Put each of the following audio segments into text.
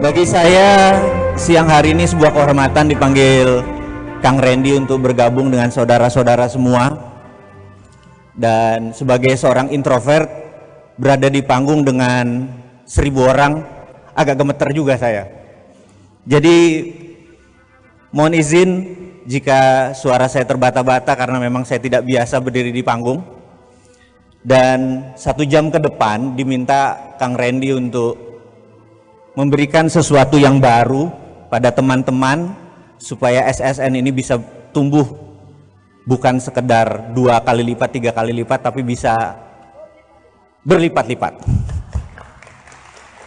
Bagi saya, siang hari ini sebuah kehormatan dipanggil Kang Randy untuk bergabung dengan saudara-saudara semua. Dan sebagai seorang introvert, berada di panggung dengan 1000 orang, agak gemeter juga saya. Jadi, mohon izin jika suara saya terbata-bata karena memang saya tidak biasa berdiri di panggung. Dan 1 jam ke depan diminta Kang Randy untuk memberikan sesuatu yang baru pada teman-teman supaya SSN ini bisa tumbuh bukan sekedar 2 kali lipat, 3 kali lipat, tapi bisa berlipat-lipat.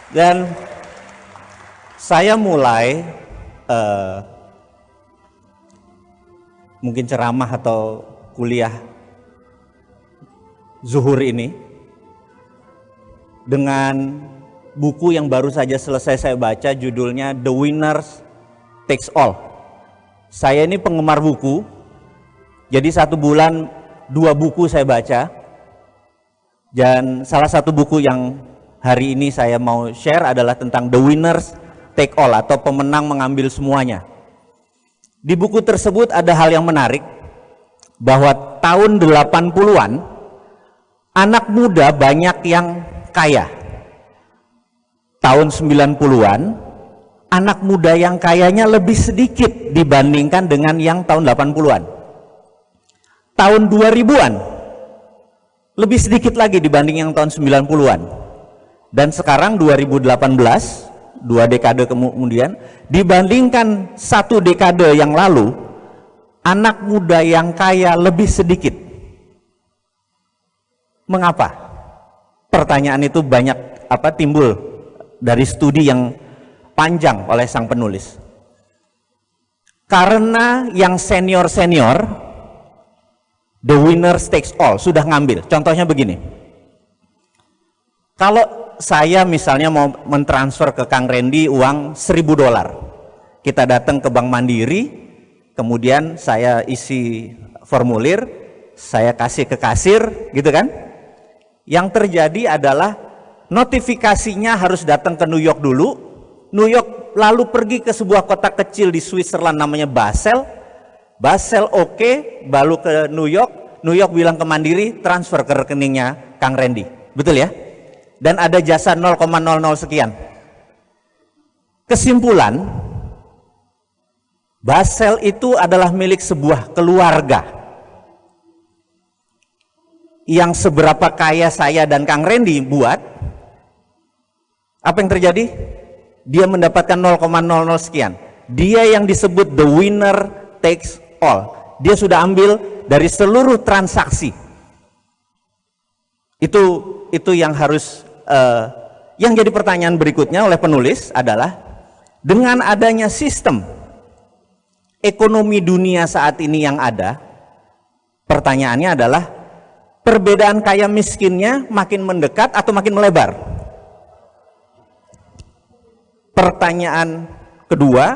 Dan saya mulai mungkin ceramah atau kuliah zuhur ini dengan buku yang baru saja selesai saya baca, judulnya The Winner Takes All. Saya ini penggemar buku, jadi 1 bulan 2 buku saya baca. Dan salah satu buku yang hari ini saya mau share adalah tentang The Winner Take All atau pemenang mengambil semuanya. Di buku tersebut ada hal yang menarik, bahwa tahun 80-an anak muda banyak yang kaya. Tahun 90-an, anak muda yang kayanya lebih sedikit dibandingkan dengan yang tahun 80-an. Tahun 2000-an, lebih sedikit lagi dibanding yang tahun 90-an. Dan sekarang 2018, 2 dekade kemudian, dibandingkan 1 dekade yang lalu, anak muda yang kaya lebih sedikit. Mengapa? Pertanyaan itu banyak timbul dari studi yang panjang oleh sang penulis. Karena yang senior-senior, the winner takes all, sudah ngambil. Contohnya begini, kalau saya misalnya mau mentransfer ke Kang Randy uang $1000, kita datang ke Bank Mandiri, kemudian saya isi formulir, saya kasih ke kasir, gitu kan. Yang terjadi adalah notifikasinya harus datang ke New York dulu, New York lalu pergi ke sebuah kota kecil di Switzerland namanya Basel, oke, baru ke New York, New York bilang ke Mandiri, transfer ke rekeningnya Kang Randy, betul ya? Dan ada jasa 0,00 sekian. Kesimpulan, Basel itu adalah milik sebuah keluarga. Yang seberapa kaya saya dan Kang Randy buat, apa yang terjadi? Dia mendapatkan 0,00 sekian. Dia yang disebut the winner takes all. Dia sudah ambil dari seluruh transaksi. Itu yang harus yang jadi pertanyaan berikutnya oleh penulis adalah, dengan adanya sistem ekonomi dunia saat ini yang ada, pertanyaannya adalah, perbedaan kaya miskinnya makin mendekat atau makin melebar? Pertanyaan kedua,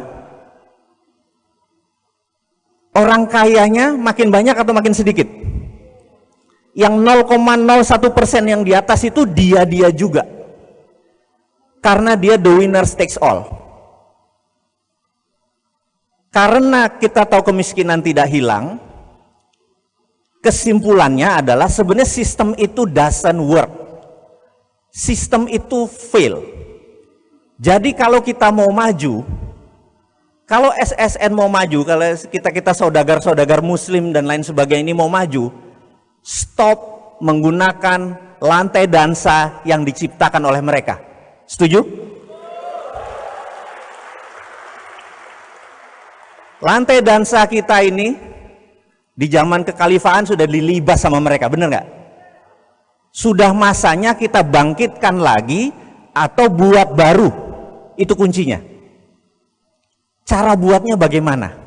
orang kayanya makin banyak atau makin sedikit? Yang 0,01% yang di atas itu dia juga, karena dia the winner takes all. Karena kita tahu kemiskinan tidak hilang, kesimpulannya adalah sebenarnya sistem itu doesn't work, sistem itu fail. Jadi kalau kita mau maju, kalau SSN mau maju, kalau kita saudagar-saudagar muslim dan lain sebagainya ini mau maju, stop menggunakan lantai dansa yang diciptakan oleh mereka. Setuju? Lantai dansa kita ini di zaman kekhalifahan sudah dilibas sama mereka, bener nggak? Sudah masanya kita bangkitkan lagi atau buat baru, itu kuncinya. Cara buatnya bagaimana?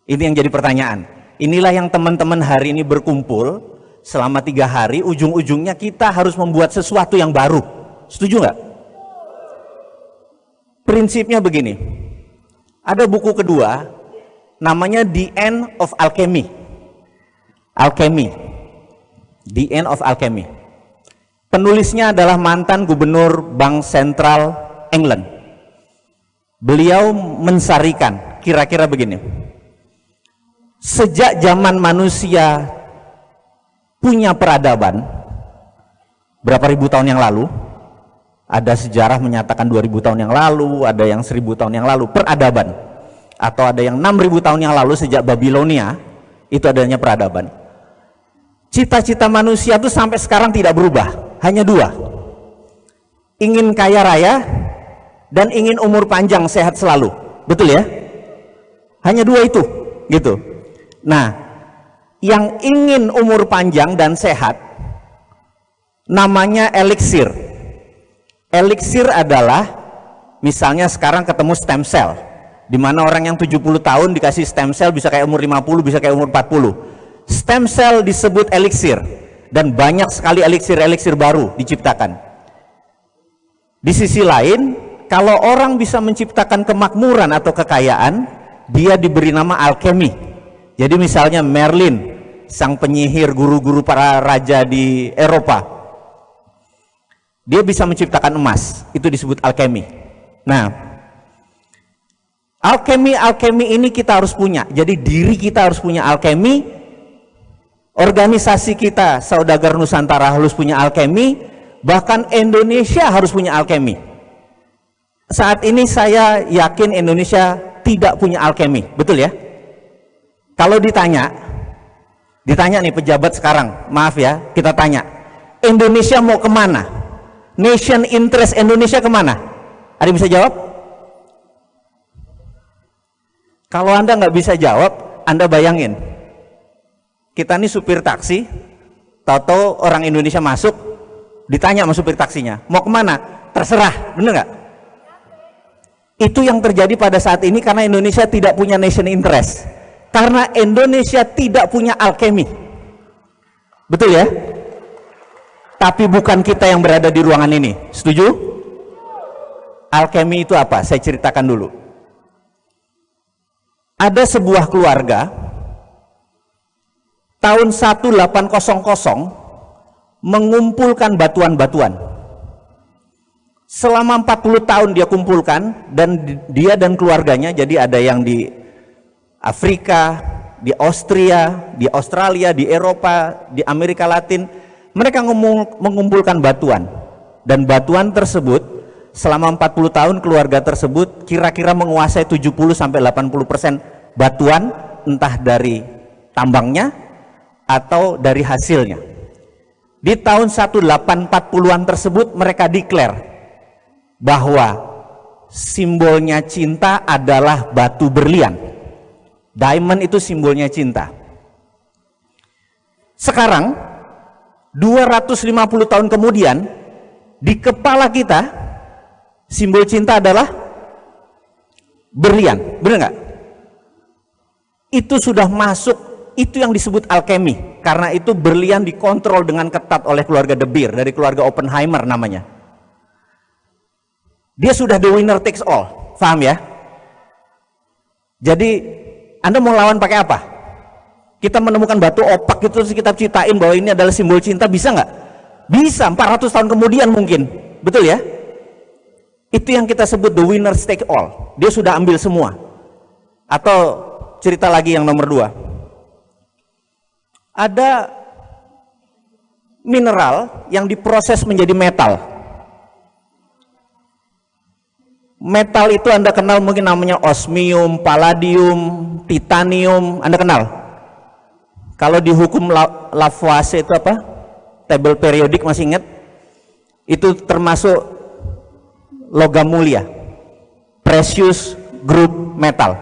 Ini yang jadi pertanyaan. Inilah yang teman-teman hari ini berkumpul selama 3 hari, ujung-ujungnya kita harus membuat sesuatu yang baru. Setuju nggak? Prinsipnya begini, ada buku kedua, namanya The End of Alchemy. The End of Alchemy. Penulisnya adalah mantan gubernur Bank Sentral England. Beliau mensarikan kira-kira begini. Sejak zaman manusia punya peradaban, berapa ribu tahun yang lalu, ada sejarah menyatakan 2000 tahun yang lalu, ada yang 1000 tahun yang lalu, peradaban. Atau ada yang 6000 tahun yang lalu sejak Babilonia, itu adanya peradaban. Cita-cita manusia itu sampai sekarang tidak berubah, hanya dua. Ingin kaya raya dan ingin umur panjang sehat selalu, betul ya? Hanya dua itu, gitu. Nah, yang ingin umur panjang dan sehat namanya eliksir. Eliksir adalah misalnya sekarang ketemu stem cell, di mana orang yang 70 tahun dikasih stem cell bisa kayak umur 50, bisa kayak umur 40. Stem cell disebut eliksir, dan banyak sekali eliksir-eliksir baru diciptakan. Di sisi lain, kalau orang bisa menciptakan kemakmuran atau kekayaan, dia diberi nama alkemi. Jadi misalnya Merlin, sang penyihir guru-guru para raja di Eropa, dia bisa menciptakan emas, itu disebut alkemi. Nah, alkemi ini kita harus punya. Jadi diri kita harus punya alkemi, organisasi kita Saudagar Nusantara harus punya alkemi, bahkan Indonesia harus punya alkemi. Saat ini saya yakin Indonesia tidak punya alkemi, betul ya? Kalau ditanya nih pejabat sekarang, maaf ya, kita tanya, Indonesia mau kemana? Nation interest Indonesia kemana? Ada yang bisa jawab? Kalau Anda nggak bisa jawab, Anda bayangin, kita nih supir taksi, tahu-tahu orang Indonesia masuk, ditanya sama supir taksinya, mau kemana? Terserah, bener nggak? Itu yang terjadi pada saat ini karena Indonesia tidak punya nation interest, karena Indonesia tidak punya alkemi, betul ya? Tapi bukan kita yang berada di ruangan ini, setuju? Alkemi itu apa? Saya ceritakan dulu. Ada sebuah keluarga tahun 1800 mengumpulkan batuan-batuan. Selama 40 tahun dia kumpulkan, dan dia dan keluarganya, jadi ada yang di Afrika, di Austria, di Australia, di Eropa, di Amerika Latin, mereka mengumpulkan batuan. Dan batuan tersebut selama 40 tahun keluarga tersebut kira-kira menguasai 70-80% batuan, entah dari tambangnya atau dari hasilnya. Di tahun 1840-an tersebut mereka declare bahwa simbolnya cinta adalah batu berlian. Diamond itu simbolnya cinta. Sekarang 250 tahun kemudian, di kepala kita simbol cinta adalah berlian, benar nggak? Itu sudah masuk, itu yang disebut alkemi, karena itu berlian dikontrol dengan ketat oleh keluarga De Beer, dari keluarga Oppenheimer namanya. Dia sudah the winner takes all, paham ya? Jadi Anda mau lawan pakai apa? Kita menemukan batu opak itu, terus kita ceritain bahwa ini adalah simbol cinta, bisa nggak? Bisa, 400 tahun kemudian mungkin, betul ya? Itu yang kita sebut the winner take all. Dia sudah ambil semua. Atau cerita lagi yang nomor 2, ada mineral yang diproses menjadi metal. Metal itu Anda kenal mungkin namanya osmium, palladium, titanium, Anda kenal? Kalau di hukum Lavoisier itu apa? Tabel periodik, masih ingat? Itu termasuk logam mulia, precious group metal.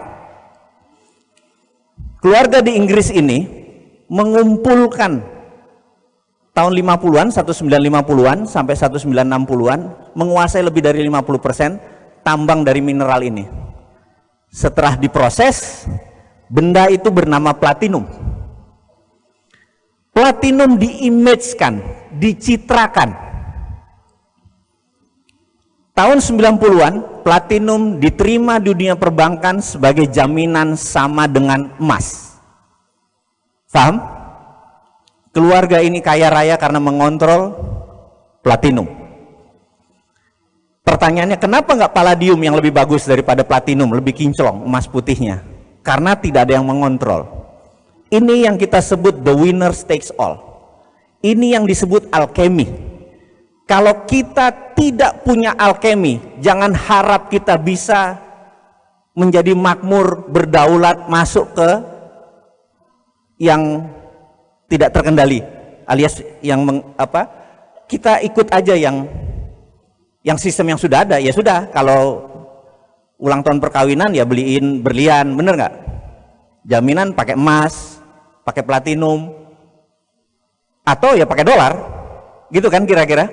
Keluarga di Inggris ini mengumpulkan tahun 50-an, 1950-an sampai 1960-an, menguasai lebih dari 50% tambang dari mineral ini. Setelah diproses, benda itu bernama platinum. Platinum diimagekan, dicitrakan. Tahun 90-an, platinum diterima di dunia perbankan sebagai jaminan sama dengan emas. Paham? Keluarga ini kaya raya karena mengontrol platinum. pertanyaannya, kenapa nggak palladium yang lebih bagus daripada platinum, lebih kinclong emas putihnya? Karena tidak ada yang mengontrol. Ini yang kita sebut the winner takes all. Ini yang disebut alkemi. Kalau kita tidak punya alkemi, jangan harap kita bisa menjadi makmur, berdaulat, masuk ke yang tidak terkendali, alias yang kita ikut aja yang sistem yang sudah ada. Ya sudah, kalau ulang tahun perkawinan ya beliin berlian, bener nggak? Jaminan pakai emas, pakai platinum, atau ya pakai dolar, gitu kan kira-kira.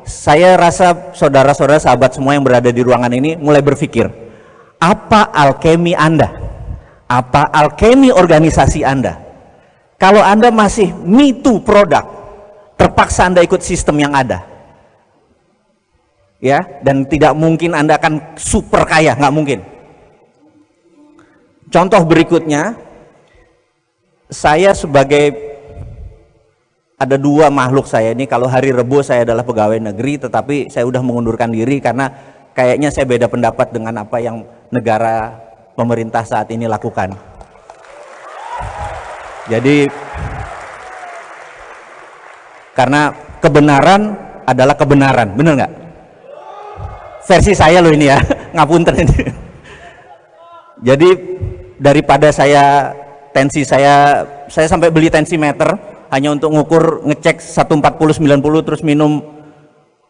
Saya rasa saudara-saudara, sahabat semua yang berada di ruangan ini mulai berpikir, apa alkemi Anda? Apa alkemi organisasi Anda? Kalau Anda masih me too produk, terpaksa Anda ikut sistem yang ada. Ya, dan tidak mungkin Anda akan super kaya, nggak mungkin. Contoh berikutnya, saya sebagai, ada dua makhluk saya ini, kalau hari Rebo saya adalah pegawai negeri, tetapi saya udah mengundurkan diri karena kayaknya saya beda pendapat dengan apa yang negara pemerintah saat ini lakukan. Jadi, karena kebenaran adalah kebenaran, bener nggak? Versi saya loh ini ya, ngapunten ini. Jadi daripada tensi saya sampai beli tensimeter hanya untuk ngukur, ngecek 140/90 terus minum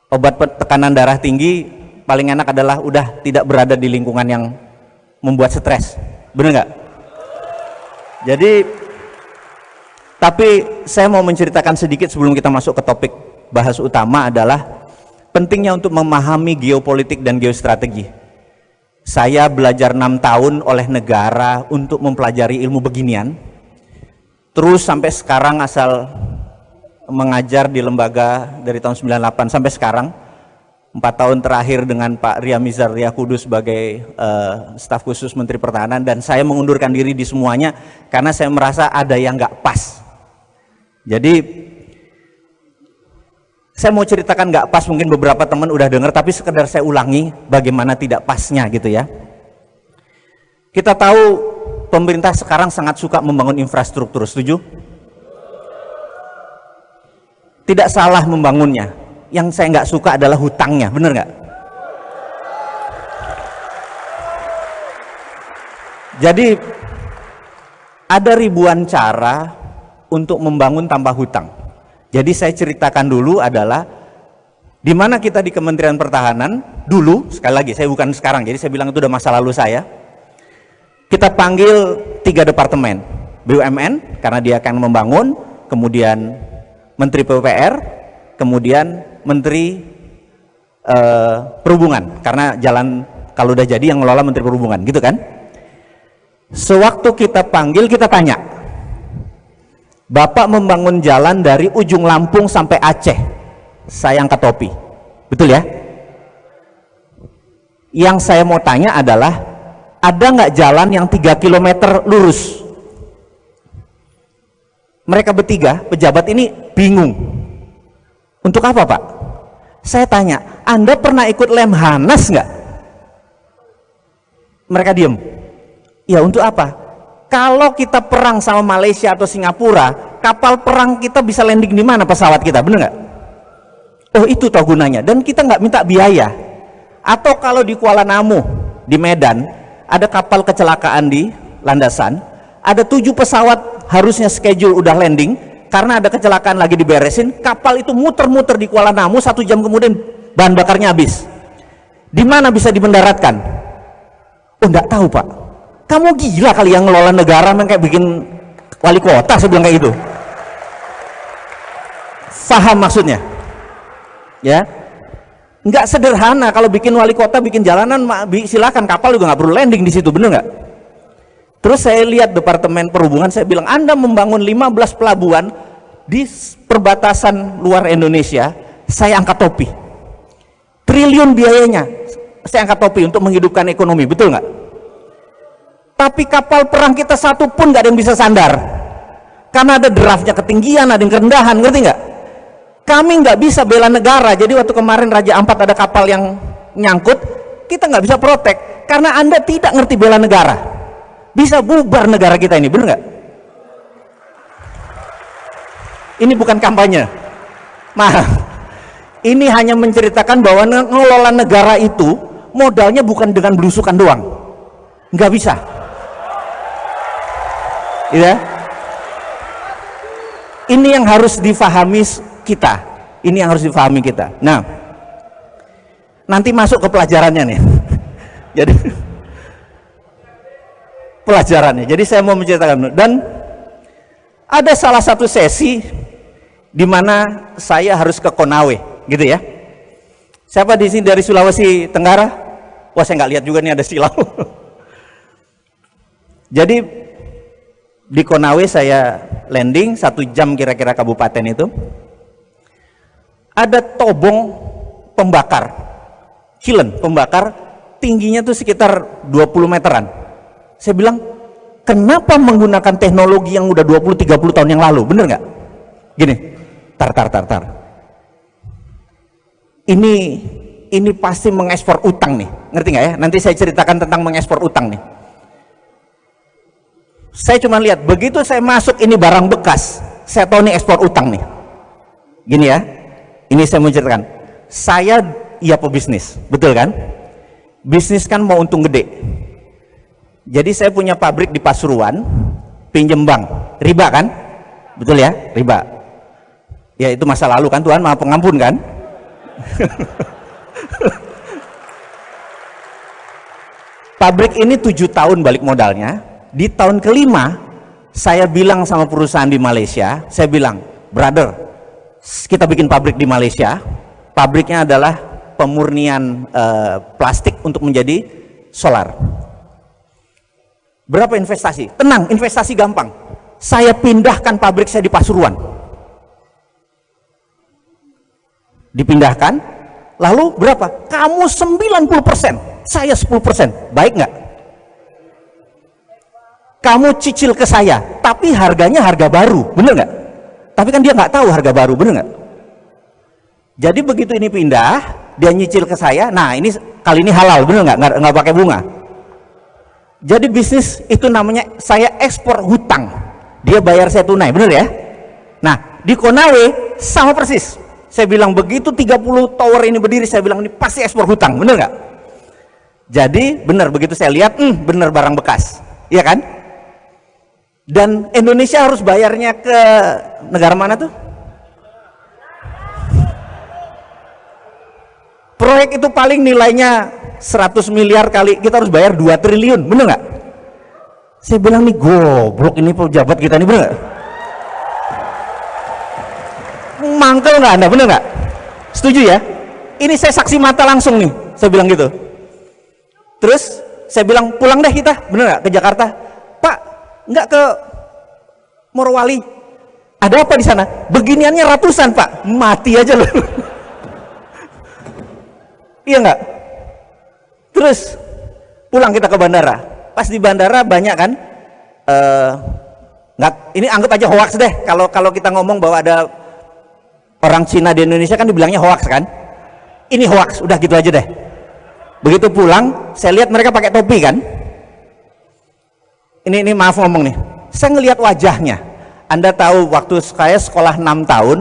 obat tekanan darah tinggi, paling enak adalah udah tidak berada di lingkungan yang membuat stres, bener nggak? Jadi, tapi saya mau menceritakan sedikit sebelum kita masuk ke topik bahas utama, adalah pentingnya untuk memahami geopolitik dan geostrategi. Saya belajar 6 tahun oleh negara untuk mempelajari ilmu beginian. Terus sampai sekarang asal mengajar di lembaga dari tahun 98 sampai sekarang. 4 tahun terakhir dengan Pak Ria Mizar Riyakudu sebagai staf khusus Menteri Pertahanan, dan saya mengundurkan diri di semuanya karena saya merasa ada yang nggak pas. Jadi saya mau ceritakan nggak pas, mungkin beberapa teman udah dengar, tapi sekedar saya ulangi bagaimana tidak pasnya gitu ya. Kita tahu pemerintah sekarang sangat suka membangun infrastruktur, setuju? Tidak salah membangunnya. Yang saya nggak suka adalah hutangnya, bener nggak? Jadi ada ribuan cara untuk membangun tanpa hutang. Jadi saya ceritakan dulu adalah di mana kita di Kementerian Pertahanan dulu, sekali lagi saya bukan sekarang, jadi saya bilang itu udah masa lalu saya. Kita panggil 3 departemen, BUMN karena dia akan membangun, kemudian Menteri PUPR, kemudian Menteri Perhubungan karena jalan kalau udah jadi yang ngelola Menteri Perhubungan, gitu kan? Sewaktu kita panggil, kita tanya, Bapak membangun jalan dari ujung Lampung sampai Aceh, saya angkat topi, betul ya? Yang saya mau tanya adalah, ada nggak jalan yang 3 km lurus? Mereka bertiga, pejabat ini bingung. Untuk apa Pak? Saya tanya, Anda pernah ikut Lemhanas nggak? Mereka diem. Ya untuk apa? Kalau kita perang sama Malaysia atau Singapura, kapal perang kita bisa landing di mana pesawat kita, bener nggak? Oh itu toh gunanya, dan kita nggak minta biaya. Atau kalau di Kuala Namu, di Medan, ada kapal kecelakaan di landasan, ada 7 pesawat harusnya schedule udah landing, karena ada kecelakaan lagi diberesin, kapal itu muter-muter di Kuala Namu, 1 jam kemudian bahan bakarnya habis. Di mana bisa dimendaratkan? Oh nggak tahu Pak. Kamu gila kali yang ngelola negara, kayak bikin wali kota, saya bilang kayak gitu. Paham maksudnya? Ya, nggak sederhana kalau bikin wali kota, bikin jalanan, silakan, kapal juga nggak perlu landing di situ, bener nggak? Terus saya lihat Departemen Perhubungan, saya bilang, Anda membangun 15 pelabuhan di perbatasan luar Indonesia, saya angkat topi. Triliun biayanya, saya angkat topi untuk menghidupkan ekonomi, betul nggak? Tapi kapal perang kita satu pun nggak ada yang bisa sandar, karena ada draftnya ketinggian, ada yang kerendahan, ngerti nggak? Kami nggak bisa bela negara. Jadi waktu kemarin Raja Ampat ada kapal yang nyangkut, kita nggak bisa protek karena Anda tidak ngerti bela negara. Bisa bubar negara kita ini, bener nggak? Ini bukan kampanye, maaf. Ini hanya menceritakan bahwa ngelola negara itu modalnya bukan dengan belusukan doang, nggak bisa. Ya, ini yang harus difahami kita. Ini yang harus difahami kita. Nah, nanti masuk ke pelajarannya nih. Jadi pelajarannya. Jadi saya mau menceritakan, dan ada salah satu sesi di mana saya harus ke Konawe, gitu ya. Siapa di sini dari Sulawesi Tenggara? Wah, saya nggak lihat juga nih ada silau. Jadi di Konawe saya landing 1 jam kira-kira kabupaten itu. Ada tobong pembakar, kilen pembakar, tingginya tuh sekitar 20 meteran. Saya bilang, kenapa menggunakan teknologi yang udah 20-30 tahun yang lalu? Bener nggak? Gini, tar. Ini pasti mengekspor utang nih, ngerti nggak ya? Nanti saya ceritakan tentang mengekspor utang nih. Saya cuma lihat, begitu saya masuk ini barang bekas, saya tahu nih ekspor utang nih. Gini ya, ini saya mau ceritakan. Saya iya pebisnis, betul kan? Bisnis kan mau untung gede. Jadi saya punya pabrik di Pasuruan, pinjem bank, riba kan? Betul ya, riba. Ya itu masa lalu kan, Tuhan Maha Pengampun kan? Pabrik ini 7 tahun balik modalnya. Di tahun kelima saya bilang sama perusahaan di Malaysia, saya bilang, brother, kita bikin pabrik di Malaysia. Pabriknya adalah pemurnian plastik untuk menjadi solar. Berapa investasi? Tenang, investasi gampang. Saya pindahkan pabrik saya di Pasuruan. Dipindahkan, lalu berapa? Kamu 90%, saya 10%. Baik nggak? Kamu cicil ke saya, tapi harganya harga baru, bener nggak? Tapi kan dia nggak tahu harga baru, bener nggak? Jadi begitu ini pindah, dia nyicil ke saya. Nah ini kali ini halal, bener nggak pakai bunga. Jadi bisnis itu namanya saya ekspor hutang, dia bayar saya tunai, bener ya? Nah di Konawe sama persis. Saya bilang begitu 30 tower ini berdiri, saya bilang ini pasti ekspor hutang, bener nggak? Jadi bener, begitu saya lihat, bener barang bekas, iya kan? Dan Indonesia harus bayarnya ke negara mana tuh? Proyek itu paling nilainya 100 miliar kali, kita harus bayar 2 triliun, bener nggak? Saya bilang nih goblok ini pejabat kita nih, bener nggak? Mangkel nggak Anda, bener nggak? Setuju ya? Ini saya saksi mata langsung nih, saya bilang gitu. Terus saya bilang pulang deh kita, bener nggak, ke Jakarta? Pak, nggak ke Morowali? Ada apa di sana? Beginiannya ratusan Pak, mati aja loh. Iya nggak? Terus pulang kita ke bandara. Pas di bandara banyak kan? Nggak, ini anggap aja hoax deh. Kalau kita ngomong bahwa ada orang Cina di Indonesia kan dibilangnya hoax kan? Ini hoax, udah gitu aja deh. Begitu pulang, saya lihat mereka pakai topi kan? Ini maaf ngomong nih. Saya ngelihat wajahnya. Anda tahu waktu saya sekolah 6 tahun,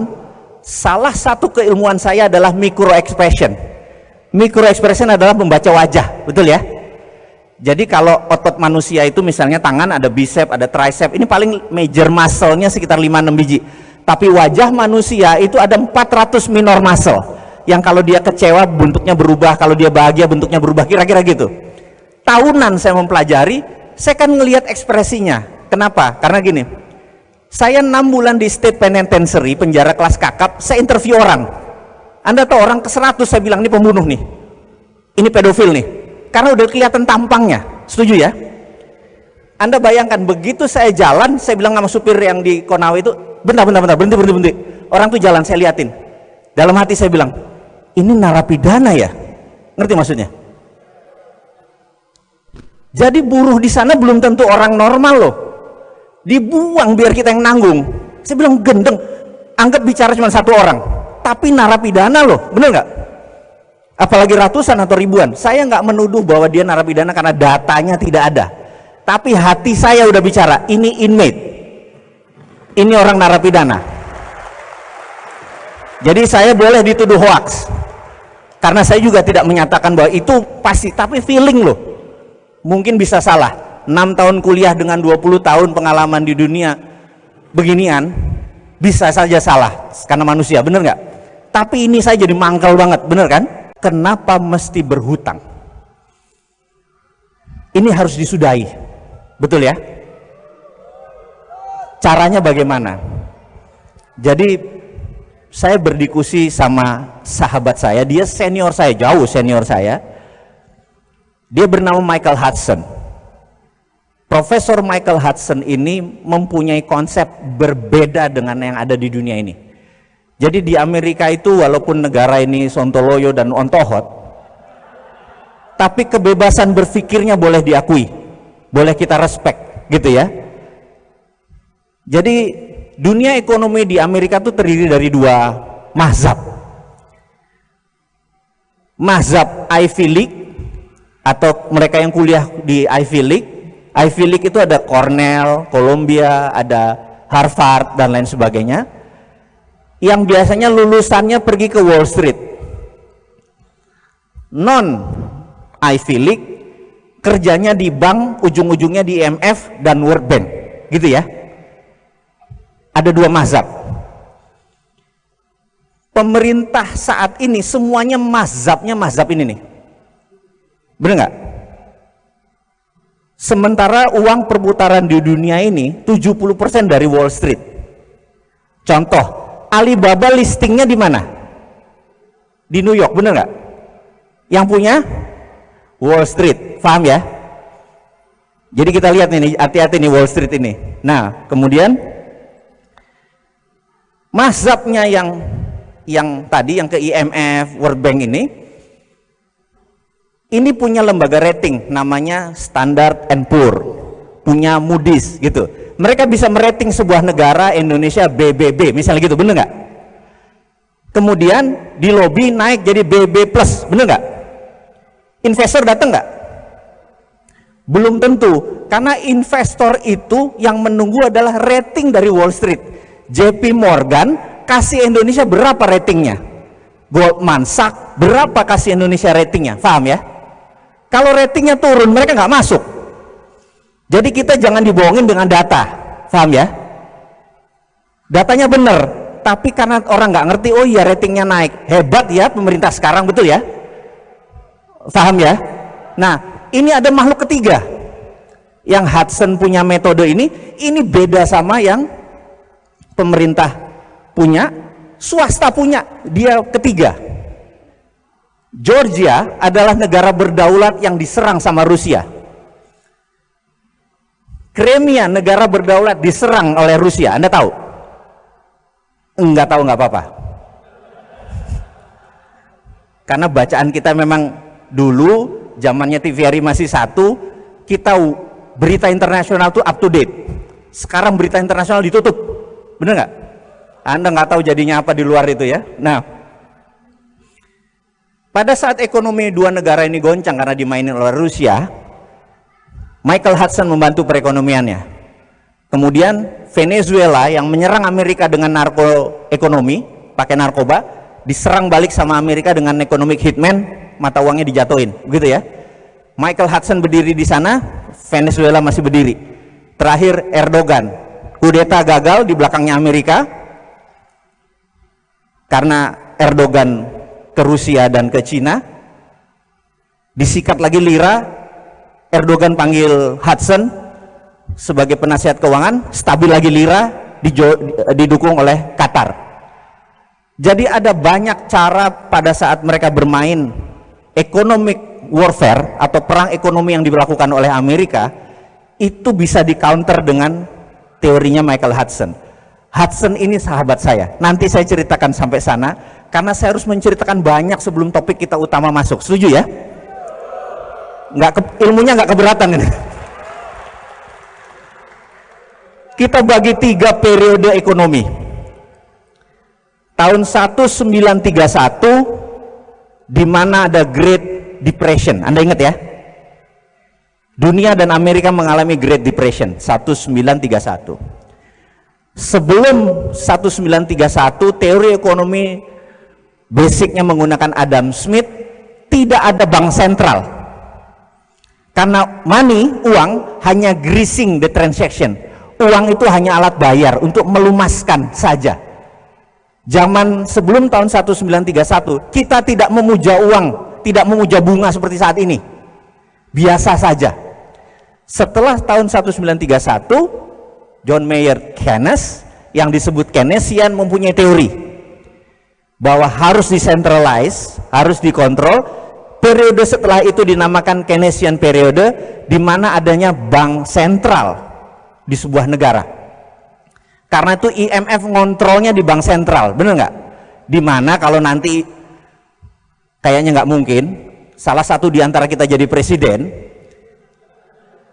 salah satu keilmuan saya adalah micro expression. Micro expression adalah membaca wajah, betul ya? Jadi kalau otot manusia itu misalnya tangan ada bicep, ada tricep, ini paling major muscle-nya sekitar 5-6 biji. Tapi wajah manusia itu ada 400 minor muscle. Yang kalau dia kecewa bentuknya berubah, kalau dia bahagia bentuknya berubah, kira-kira gitu. Tahunan saya mempelajari, saya kan ngelihat ekspresinya. Kenapa? Karena gini, saya 6 bulan di State Penitentiary, penjara kelas kakap, saya interview orang. Anda tahu orang ke-100 saya bilang ini pembunuh nih, ini pedofil nih, karena udah kelihatan tampangnya. Setuju ya? Anda bayangkan begitu saya jalan, saya bilang sama supir yang di Konawe itu, bentar, berhenti. Orang tuh jalan, saya liatin. Dalam hati saya bilang, ini narapidana ya? Ngerti maksudnya? Jadi buruh di sana belum tentu orang normal loh. Dibuang biar kita yang nanggung. Saya bilang gendeng, anggap bicara cuma 1 orang. Tapi narapidana loh, bener nggak? apalagi ratusan atau ribuan. Saya nggak menuduh bahwa dia narapidana karena datanya tidak ada, tapi hati saya udah bicara, ini inmate, ini orang narapidana. Jadi saya boleh dituduh hoax, karena saya juga tidak menyatakan bahwa itu pasti, tapi feeling loh, mungkin bisa salah. 6 tahun kuliah dengan 20 tahun pengalaman di dunia beginian, bisa saja salah, karena manusia, bener nggak? Tapi ini saya jadi mangkal banget, bener kan? Kenapa mesti berhutang? Ini harus disudahi, betul ya? Caranya bagaimana? Jadi saya berdiskusi sama sahabat saya, dia senior saya, jauh senior saya. Dia bernama Michael Hudson. Profesor Michael Hudson ini mempunyai konsep berbeda dengan yang ada di dunia ini. Jadi di Amerika itu walaupun negara ini sontoloyo dan ontohot, tapi kebebasan berpikirnya boleh diakui, boleh kita respect, gitu ya. Jadi dunia ekonomi di Amerika itu terdiri dari 2 mazhab. Mazhab Ivy League, atau mereka yang kuliah di Ivy League. Ivy League itu ada Cornell, Columbia, ada Harvard dan lain sebagainya, yang biasanya lulusannya pergi ke Wall Street. Non Ivy League kerjanya di bank, ujung-ujungnya di IMF dan World Bank, gitu ya. Ada 2 mazhab. Pemerintah saat ini semuanya mazhabnya mazhab ini nih, bener nggak? Sementara uang perputaran di dunia ini 70% dari Wall Street. Contoh, Alibaba listingnya di mana? Di New York, bener nggak? Yang punya Wall Street, paham ya? Jadi kita lihat nih, hati-hati nih Wall Street ini. Nah, kemudian mazhabnya yang tadi, yang ke IMF, World Bank ini punya lembaga rating, namanya Standard and Poor, punya Moody's gitu. Mereka bisa merating sebuah negara, Indonesia BBB misalnya gitu, bener nggak? Kemudian di lobby naik jadi BB plus, bener nggak? Investor datang nggak? Belum tentu, karena investor itu yang menunggu adalah rating dari Wall Street. JP Morgan kasih Indonesia berapa ratingnya? Goldman Sachs berapa kasih Indonesia ratingnya? Paham ya? Kalau ratingnya turun, mereka nggak masuk. Jadi kita jangan dibohongin dengan data, paham ya? Datanya benar, tapi karena orang nggak ngerti, oh iya ratingnya naik, hebat ya pemerintah sekarang, betul ya? Paham ya? Nah, ini ada makhluk ketiga. Yang Hudson punya metode ini beda sama yang pemerintah punya, swasta punya, dia ketiga. Georgia adalah negara berdaulat yang diserang sama Rusia. Crimea, negara berdaulat, diserang oleh Rusia. Anda tahu? Enggak tahu, nggak apa-apa. Karena bacaan kita memang dulu, zamannya TVRI masih 1, kita berita internasional tuh up to date. Sekarang berita internasional ditutup. Bener nggak? Anda nggak tahu jadinya apa di luar itu ya. Nah, pada saat ekonomi 2 negara ini goncang karena dimainin oleh Rusia, Michael Hudson membantu perekonomiannya. Kemudian Venezuela yang menyerang Amerika dengan ekonomi, pakai narkoba, diserang balik sama Amerika dengan economic hitman, mata uangnya dijatuhin, begitu ya. Michael Hudson berdiri di sana, Venezuela masih berdiri. Terakhir Erdogan, kudeta gagal di belakangnya Amerika, karena Erdogan ke Rusia dan ke Cina, disikat lagi lira. Erdogan panggil Hudson sebagai penasihat keuangan, stabil lagi lira, didukung oleh Qatar. Jadi ada banyak cara pada saat mereka bermain economic warfare atau perang ekonomi yang dilakukan oleh Amerika, itu bisa di counter dengan teorinya Michael Hudson. Hudson ini sahabat saya, nanti saya ceritakan sampai sana, karena saya harus menceritakan banyak sebelum topik kita utama masuk. Setuju ya? Ilmunya nggak keberatan ini. Kita bagi 3 periode ekonomi. Tahun 1931 di mana ada Great Depression. Anda ingat ya? Dunia dan Amerika mengalami Great Depression 1931. Sebelum 1931, teori ekonomi basicnya menggunakan Adam Smith, tidak ada bank sentral. Karena money, uang, hanya greasing the transaction. Uang itu hanya alat bayar untuk melumaskan saja. Zaman sebelum tahun 1931, kita tidak memuja uang, tidak memuja bunga seperti saat ini. Biasa saja. Setelah tahun 1931, John Maynard Keynes yang disebut Keynesian mempunyai teori bahwa harus decentralize, harus dikontrol. Periode setelah itu dinamakan Keynesian periode, di mana adanya bank sentral di sebuah negara. Karena itu IMF ngontrolnya di bank sentral, bener nggak? Dimana kalau nanti kayaknya nggak mungkin salah satu di antara kita jadi presiden,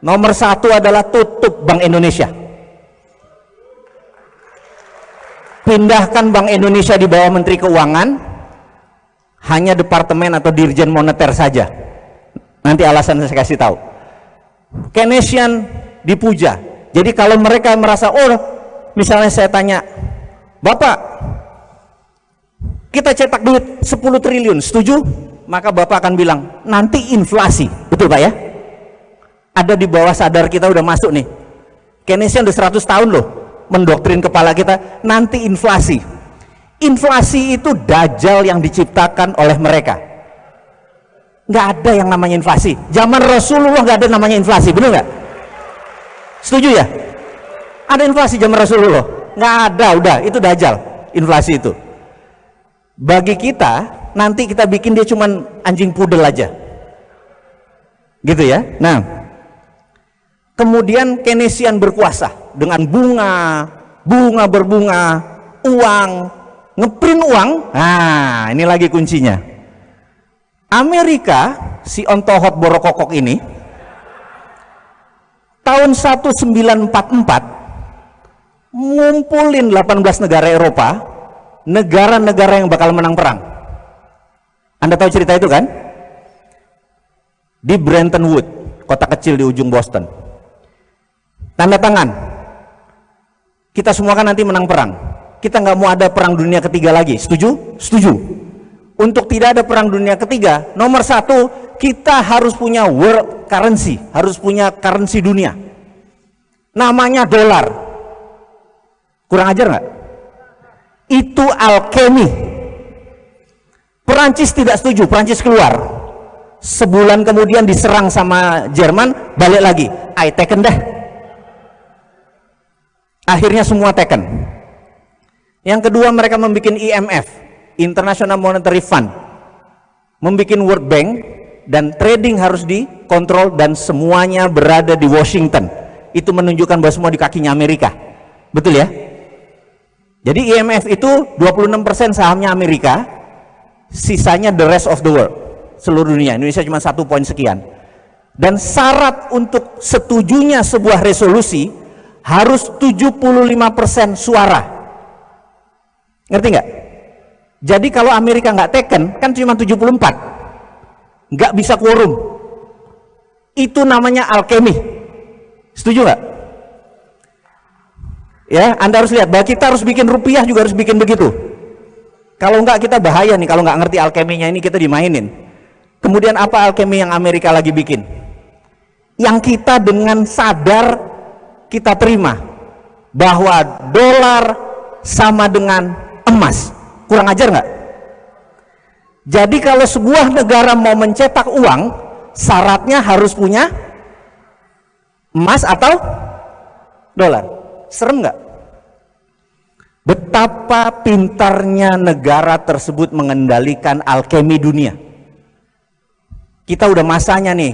nomor satu adalah tutup Bank Indonesia, pindahkan Bank Indonesia di bawah Menteri Keuangan, hanya departemen atau dirjen moneter saja. Nanti alasan saya kasih tahu. Keynesian dipuja. Jadi kalau mereka merasa, oh misalnya saya tanya, Bapak, kita cetak duit 10 triliun, setuju? Maka Bapak akan bilang, nanti inflasi. Betul Pak ya? Ada di bawah sadar kita udah masuk nih. Keynesian udah 100 tahun loh mendoktrin kepala kita, nanti inflasi. Inflasi itu dajjal yang diciptakan oleh mereka. Nggak ada yang namanya inflasi. Zaman Rasulullah nggak ada namanya inflasi, bener nggak? Setuju ya? Ada inflasi zaman Rasulullah? Nggak ada, udah itu dajjal inflasi itu. Bagi kita, nanti kita bikin dia cuman anjing pudel aja, gitu ya. Nah, kemudian Keynesian berkuasa dengan bunga berbunga, uang, ngeprint uang. Nah, ini lagi kuncinya. Amerika, si ontohot borokokok ini, tahun 1944 ngumpulin 18 negara Eropa, negara-negara yang bakal menang perang. Anda tahu cerita itu kan? Di Bretton Woods, kota kecil di ujung Boston. Tanda tangan, kita semua kan nanti menang perang. Kita nggak mau ada perang dunia ketiga lagi, setuju? Setuju. Untuk tidak ada perang dunia ketiga, nomor satu, kita harus punya world currency, harus punya currency dunia, namanya dolar. Kurang ajar nggak? Itu alkemi. Perancis tidak setuju, Perancis keluar. Sebulan kemudian diserang sama Jerman, balik lagi, I taken dah. Akhirnya semua taken. Yang kedua, mereka membuat IMF, International Monetary Fund, membuat World Bank, dan trading harus dikontrol dan semuanya berada di Washington. Itu menunjukkan bahwa semua di kakinya Amerika. Betul ya? Jadi IMF itu 26% sahamnya Amerika, sisanya the rest of the world, seluruh dunia. Indonesia cuma 1 poin sekian. Dan syarat untuk setujunya sebuah resolusi harus 75% suara. Ngerti nggak? Jadi kalau Amerika nggak taken, kan cuma 74, nggak bisa quorum. Itu namanya alkemi. Setuju nggak? Ya, Anda harus lihat bahwa kita harus bikin rupiah juga harus bikin begitu. Kalau nggak kita bahaya nih, kalau nggak ngerti alkeminya ini kita dimainin. Kemudian apa alkemi yang Amerika lagi bikin? Yang kita dengan sadar kita terima bahwa dolar sama dengan emas. Kurang ajar nggak? Jadi kalau sebuah negara mau mencetak uang, syaratnya harus punya emas atau dolar. Serem nggak? Betapa pintarnya negara tersebut mengendalikan alkemi dunia. Kita udah masanya nih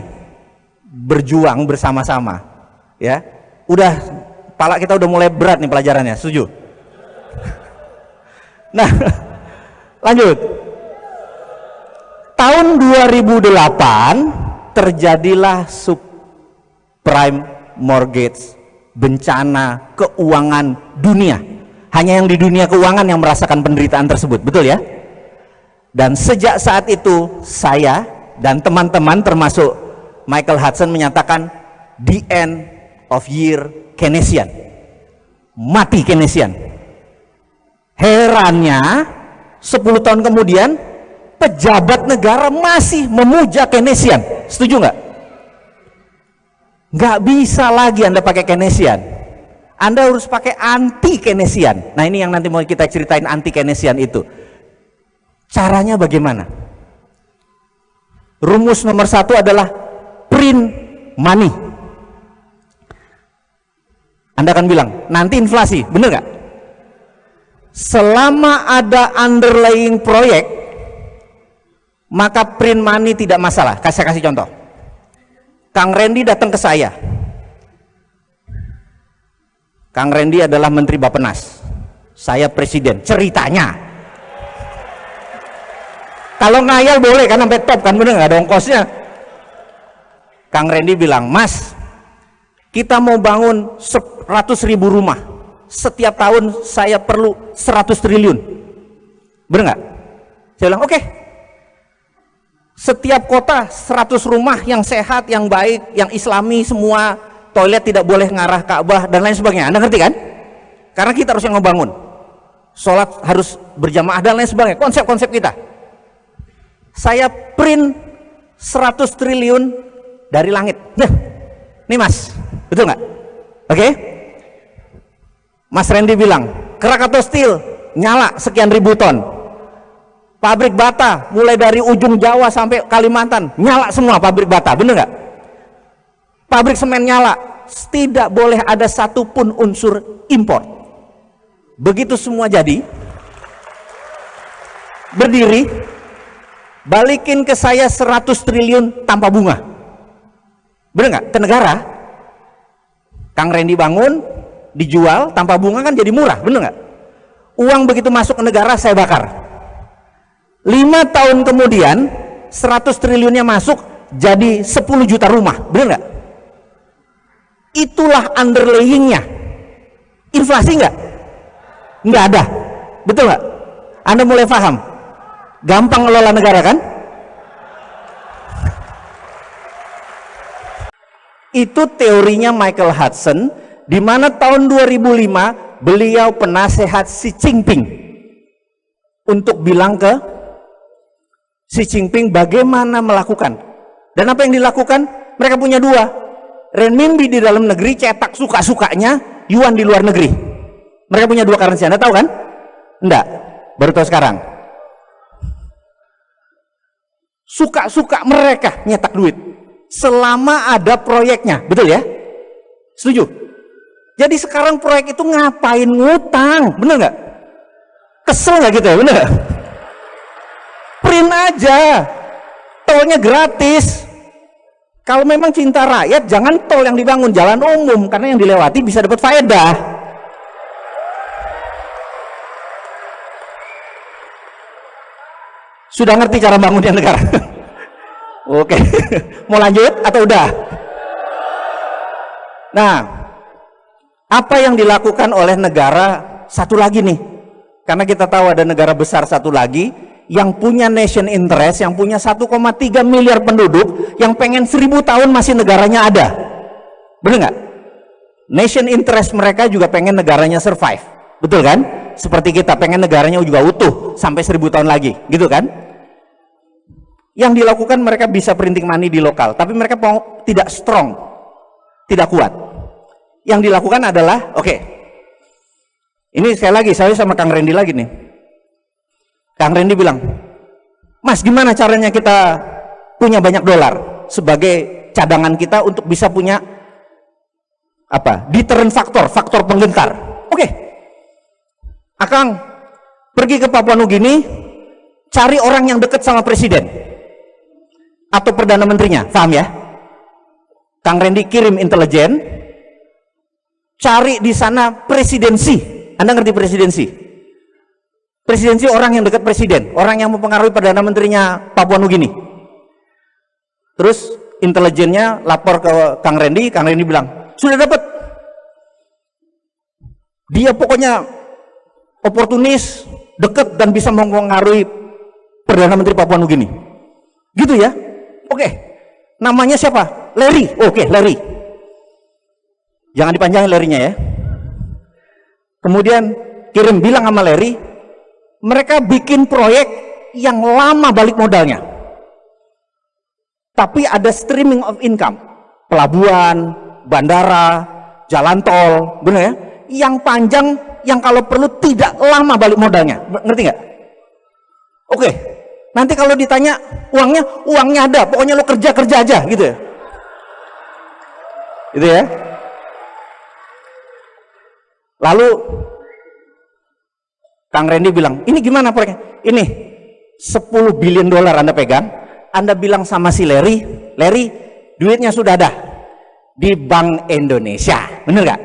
berjuang bersama-sama, ya. Udah, pala kita udah mulai berat nih pelajarannya, setuju? Nah, lanjut. Tahun 2008 terjadilah subprime mortgage, bencana keuangan dunia. Hanya yang di dunia keuangan yang merasakan penderitaan tersebut, betul ya? Dan sejak saat itu saya dan teman-teman termasuk Michael Hudson menyatakan the end of year Keynesian, mati Keynesian. Herannya 10 tahun kemudian pejabat negara masih memuja Keynesian. Setuju nggak? Nggak bisa lagi Anda pakai Keynesian, Anda harus pakai anti Keynesian. Nah, ini yang nanti mau kita ceritain, anti Keynesian itu caranya bagaimana. Rumus nomor 1 adalah print money. Anda akan bilang nanti inflasi, bener nggak? Selama ada underlying proyek, maka print money tidak masalah. Saya kasih contoh. Kang Randy datang ke saya. Kang Randy adalah Menteri Bappenas, saya Presiden. Ceritanya, kalau ngayal boleh kan sampai top kan, bener nggak, ada ongkosnya. Kang Randy bilang, Mas, kita mau bangun 100.000 rumah, setiap tahun saya perlu 100 triliun, bener nggak? Saya bilang oke. Setiap kota 100 rumah yang sehat, yang baik, yang islami, semua toilet tidak boleh ngarah Ka'bah dan lain sebagainya. Anda ngerti kan? Karena kita harus yang ngebangun, sholat harus berjamaah dan lain sebagainya, konsep-konsep kita. Saya print 100 triliun dari langit. Nah, nih Mas, betul nggak? Oke? Mas Randy bilang, Krakatau Steel nyala sekian ribu ton. Pabrik bata mulai dari ujung Jawa sampai Kalimantan nyala semua, pabrik bata, bener nggak? Pabrik semen nyala, tidak boleh ada satupun unsur impor. Begitu semua jadi, berdiri, balikin ke saya 100 triliun tanpa bunga, bener nggak? Ke negara. Kang Randy bangun, dijual tanpa bunga kan jadi murah, bener nggak? Uang begitu masuk ke negara saya bakar. 5 tahun kemudian 100 triliunnya masuk jadi 10 juta rumah, bener nggak? Itulah underlayingnya. Inflasi nggak? Nggak ada, betul nggak? Anda mulai paham? Gampang ngelola negara kan? Itu teorinya Michael Hudson, di mana tahun 2005 beliau penasehat Xi Jinping untuk bilang ke Xi Jinping bagaimana melakukan. Dan apa yang dilakukan? Mereka punya dua, renminbi di dalam negeri cetak suka-sukanya, yuan di luar negeri. Mereka punya dua currency. Anda tahu kan? Enggak, baru tahu sekarang. Suka-suka mereka nyetak duit selama ada proyeknya, betul ya? Setuju? Jadi sekarang proyek itu ngapain ngutang, bener nggak? Kesel nggak gitu ya, bener nggak? Print aja, tolnya gratis. Kalau memang cinta rakyat, jangan tol yang dibangun, jalan umum, karena yang dilewati bisa dapat faedah. Sudah ngerti cara bangunnya negara? Oke, mau lanjut atau udah? Nah, apa yang dilakukan oleh negara satu lagi nih? Karena kita tahu ada negara besar satu lagi yang punya nation interest, yang punya 1,3 miliar penduduk, yang pengen 1000 tahun masih negaranya ada. Bener nggak? Nation interest mereka juga pengen negaranya survive, betul kan? Seperti kita pengen negaranya juga utuh sampai 1000 tahun lagi, gitu kan? Yang dilakukan mereka bisa printing money di lokal, tapi mereka tidak strong, tidak kuat. Yang dilakukan adalah, oke, ini sekali lagi saya sama Kang Randy lagi nih. Kang Randy bilang, Mas, gimana caranya kita punya banyak dolar sebagai cadangan kita untuk bisa punya apa? Deterrent faktor, faktor penggentar. Oke, Akang pergi ke Papua Nugini, cari orang yang dekat sama presiden atau perdana menterinya, paham ya? Kang Randy kirim intelijen, cari di sana presidensi. Anda ngerti presidensi? Presidensi orang yang dekat presiden, orang yang mempengaruhi perdana menterinya Papua Nugini. Terus intelijennya lapor ke Kang Randy bilang, sudah dapat. Dia pokoknya oportunis, dekat dan bisa mempengaruhi Perdana Menteri Papua Nugini. Gitu ya. Oke. Namanya siapa? Larry. Oke, Larry. Jangan dipanjangin Larry-nya ya. Kemudian bilang sama Larry, mereka bikin proyek yang lama balik modalnya. Tapi ada streaming of income. Pelabuhan, bandara, jalan tol, bener ya? Yang panjang, yang kalau perlu tidak lama balik modalnya. Ngerti nggak? Oke. Nanti kalau ditanya uangnya ada. Pokoknya lo kerja aja, gitu ya. Gitu ya. Lalu Kang Randy bilang, ini gimana proyeknya? Ini 10 billion dolar Anda pegang, Anda bilang sama si Larry, duitnya sudah ada di Bank Indonesia, bener gak?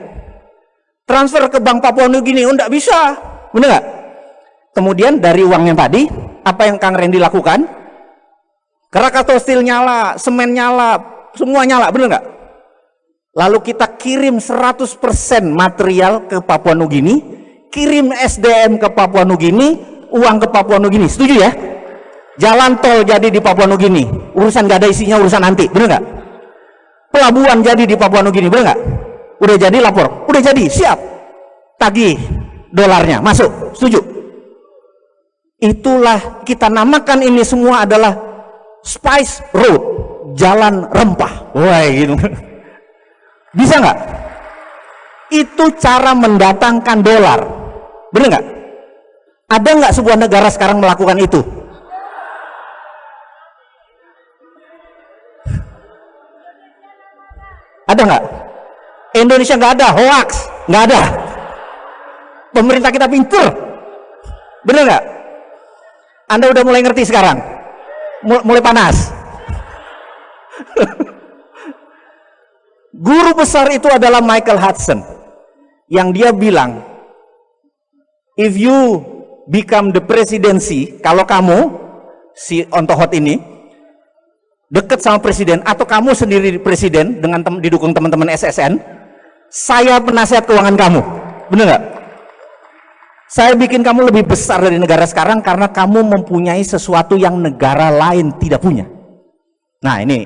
Transfer ke Bank Papua Nugini, enggak bisa, bener gak? Kemudian dari uangnya tadi, apa yang Kang Randy lakukan? Krakatau Steel nyala, semen nyala, semua nyala, bener gak? Lalu kita kirim 100% material ke Papua Nugini, kirim SDM ke Papua Nugini, uang ke Papua Nugini, setuju ya? Jalan tol jadi di Papua Nugini, urusan gak ada isinya, urusan nanti, bener gak? Pelabuhan jadi di Papua Nugini, bener gak? Udah jadi lapor, udah jadi, siap, tagih dolarnya, masuk, setuju? Itulah kita namakan ini semua adalah Spice Road, jalan rempah. Wah gitu. Bisa nggak? Itu cara mendatangkan dolar, bener nggak? Ada nggak sebuah negara sekarang melakukan itu? Ada nggak? Indonesia nggak ada, hoax, nggak ada. Pemerintah kita pinter, bener nggak? Anda udah mulai ngerti sekarang, mulai panas. Guru besar itu adalah Michael Hudson, yang dia bilang, if you become the presidency, kalau kamu si Ontohot ini deket sama presiden atau kamu sendiri presiden dengan didukung teman-teman SSN, saya penasihat keuangan kamu, bener nggak? Saya bikin kamu lebih besar dari negara sekarang karena kamu mempunyai sesuatu yang negara lain tidak punya. Nah ini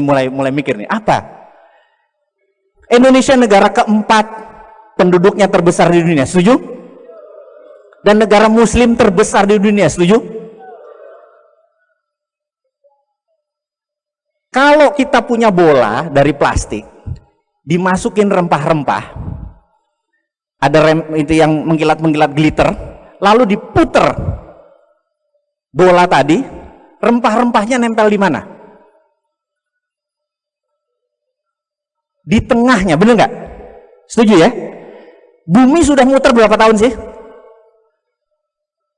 mulai mikir nih, apa? Indonesia negara keempat penduduknya terbesar di dunia, setuju? Dan negara muslim terbesar di dunia, setuju? Kalau kita punya bola dari plastik, dimasukin rempah-rempah, ada itu yang mengkilat-mengkilat glitter, lalu diputer bola tadi, rempah-rempahnya nempel di mana? Di tengahnya, bener nggak? Setuju ya? Bumi sudah muter berapa tahun sih?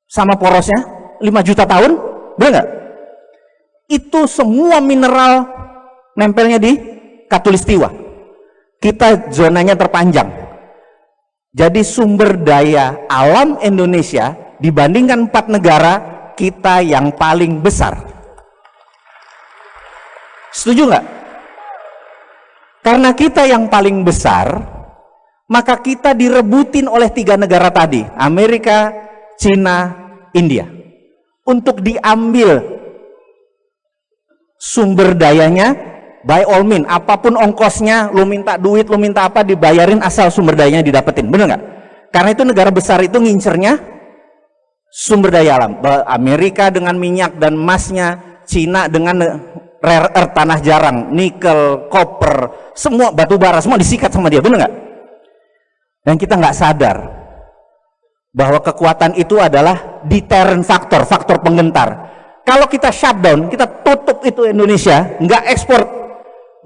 Sama porosnya 5 juta tahun, bener nggak? Itu semua mineral nempelnya di Katulistiwa. Kita zonanya terpanjang. Jadi sumber daya alam Indonesia dibandingkan 4 negara, kita yang paling besar. Setuju nggak? Karena kita yang paling besar, maka kita direbutin oleh 3 negara tadi, Amerika, Cina, India, untuk diambil sumber dayanya. By all means, apapun ongkosnya, lo minta duit, lo minta apa, dibayarin asal sumber dayanya didapetin, bener nggak? Karena itu negara besar itu ngincernya sumber daya alam. Amerika dengan minyak dan emasnya, Cina dengan rare earth, tanah jarang, nikel, koper, semua batu bara, semua disikat sama dia, bener nggak? Dan kita nggak sadar bahwa kekuatan itu adalah deterrent faktor, faktor penggentar. Kalau kita shutdown, kita tutup itu Indonesia, nggak ekspor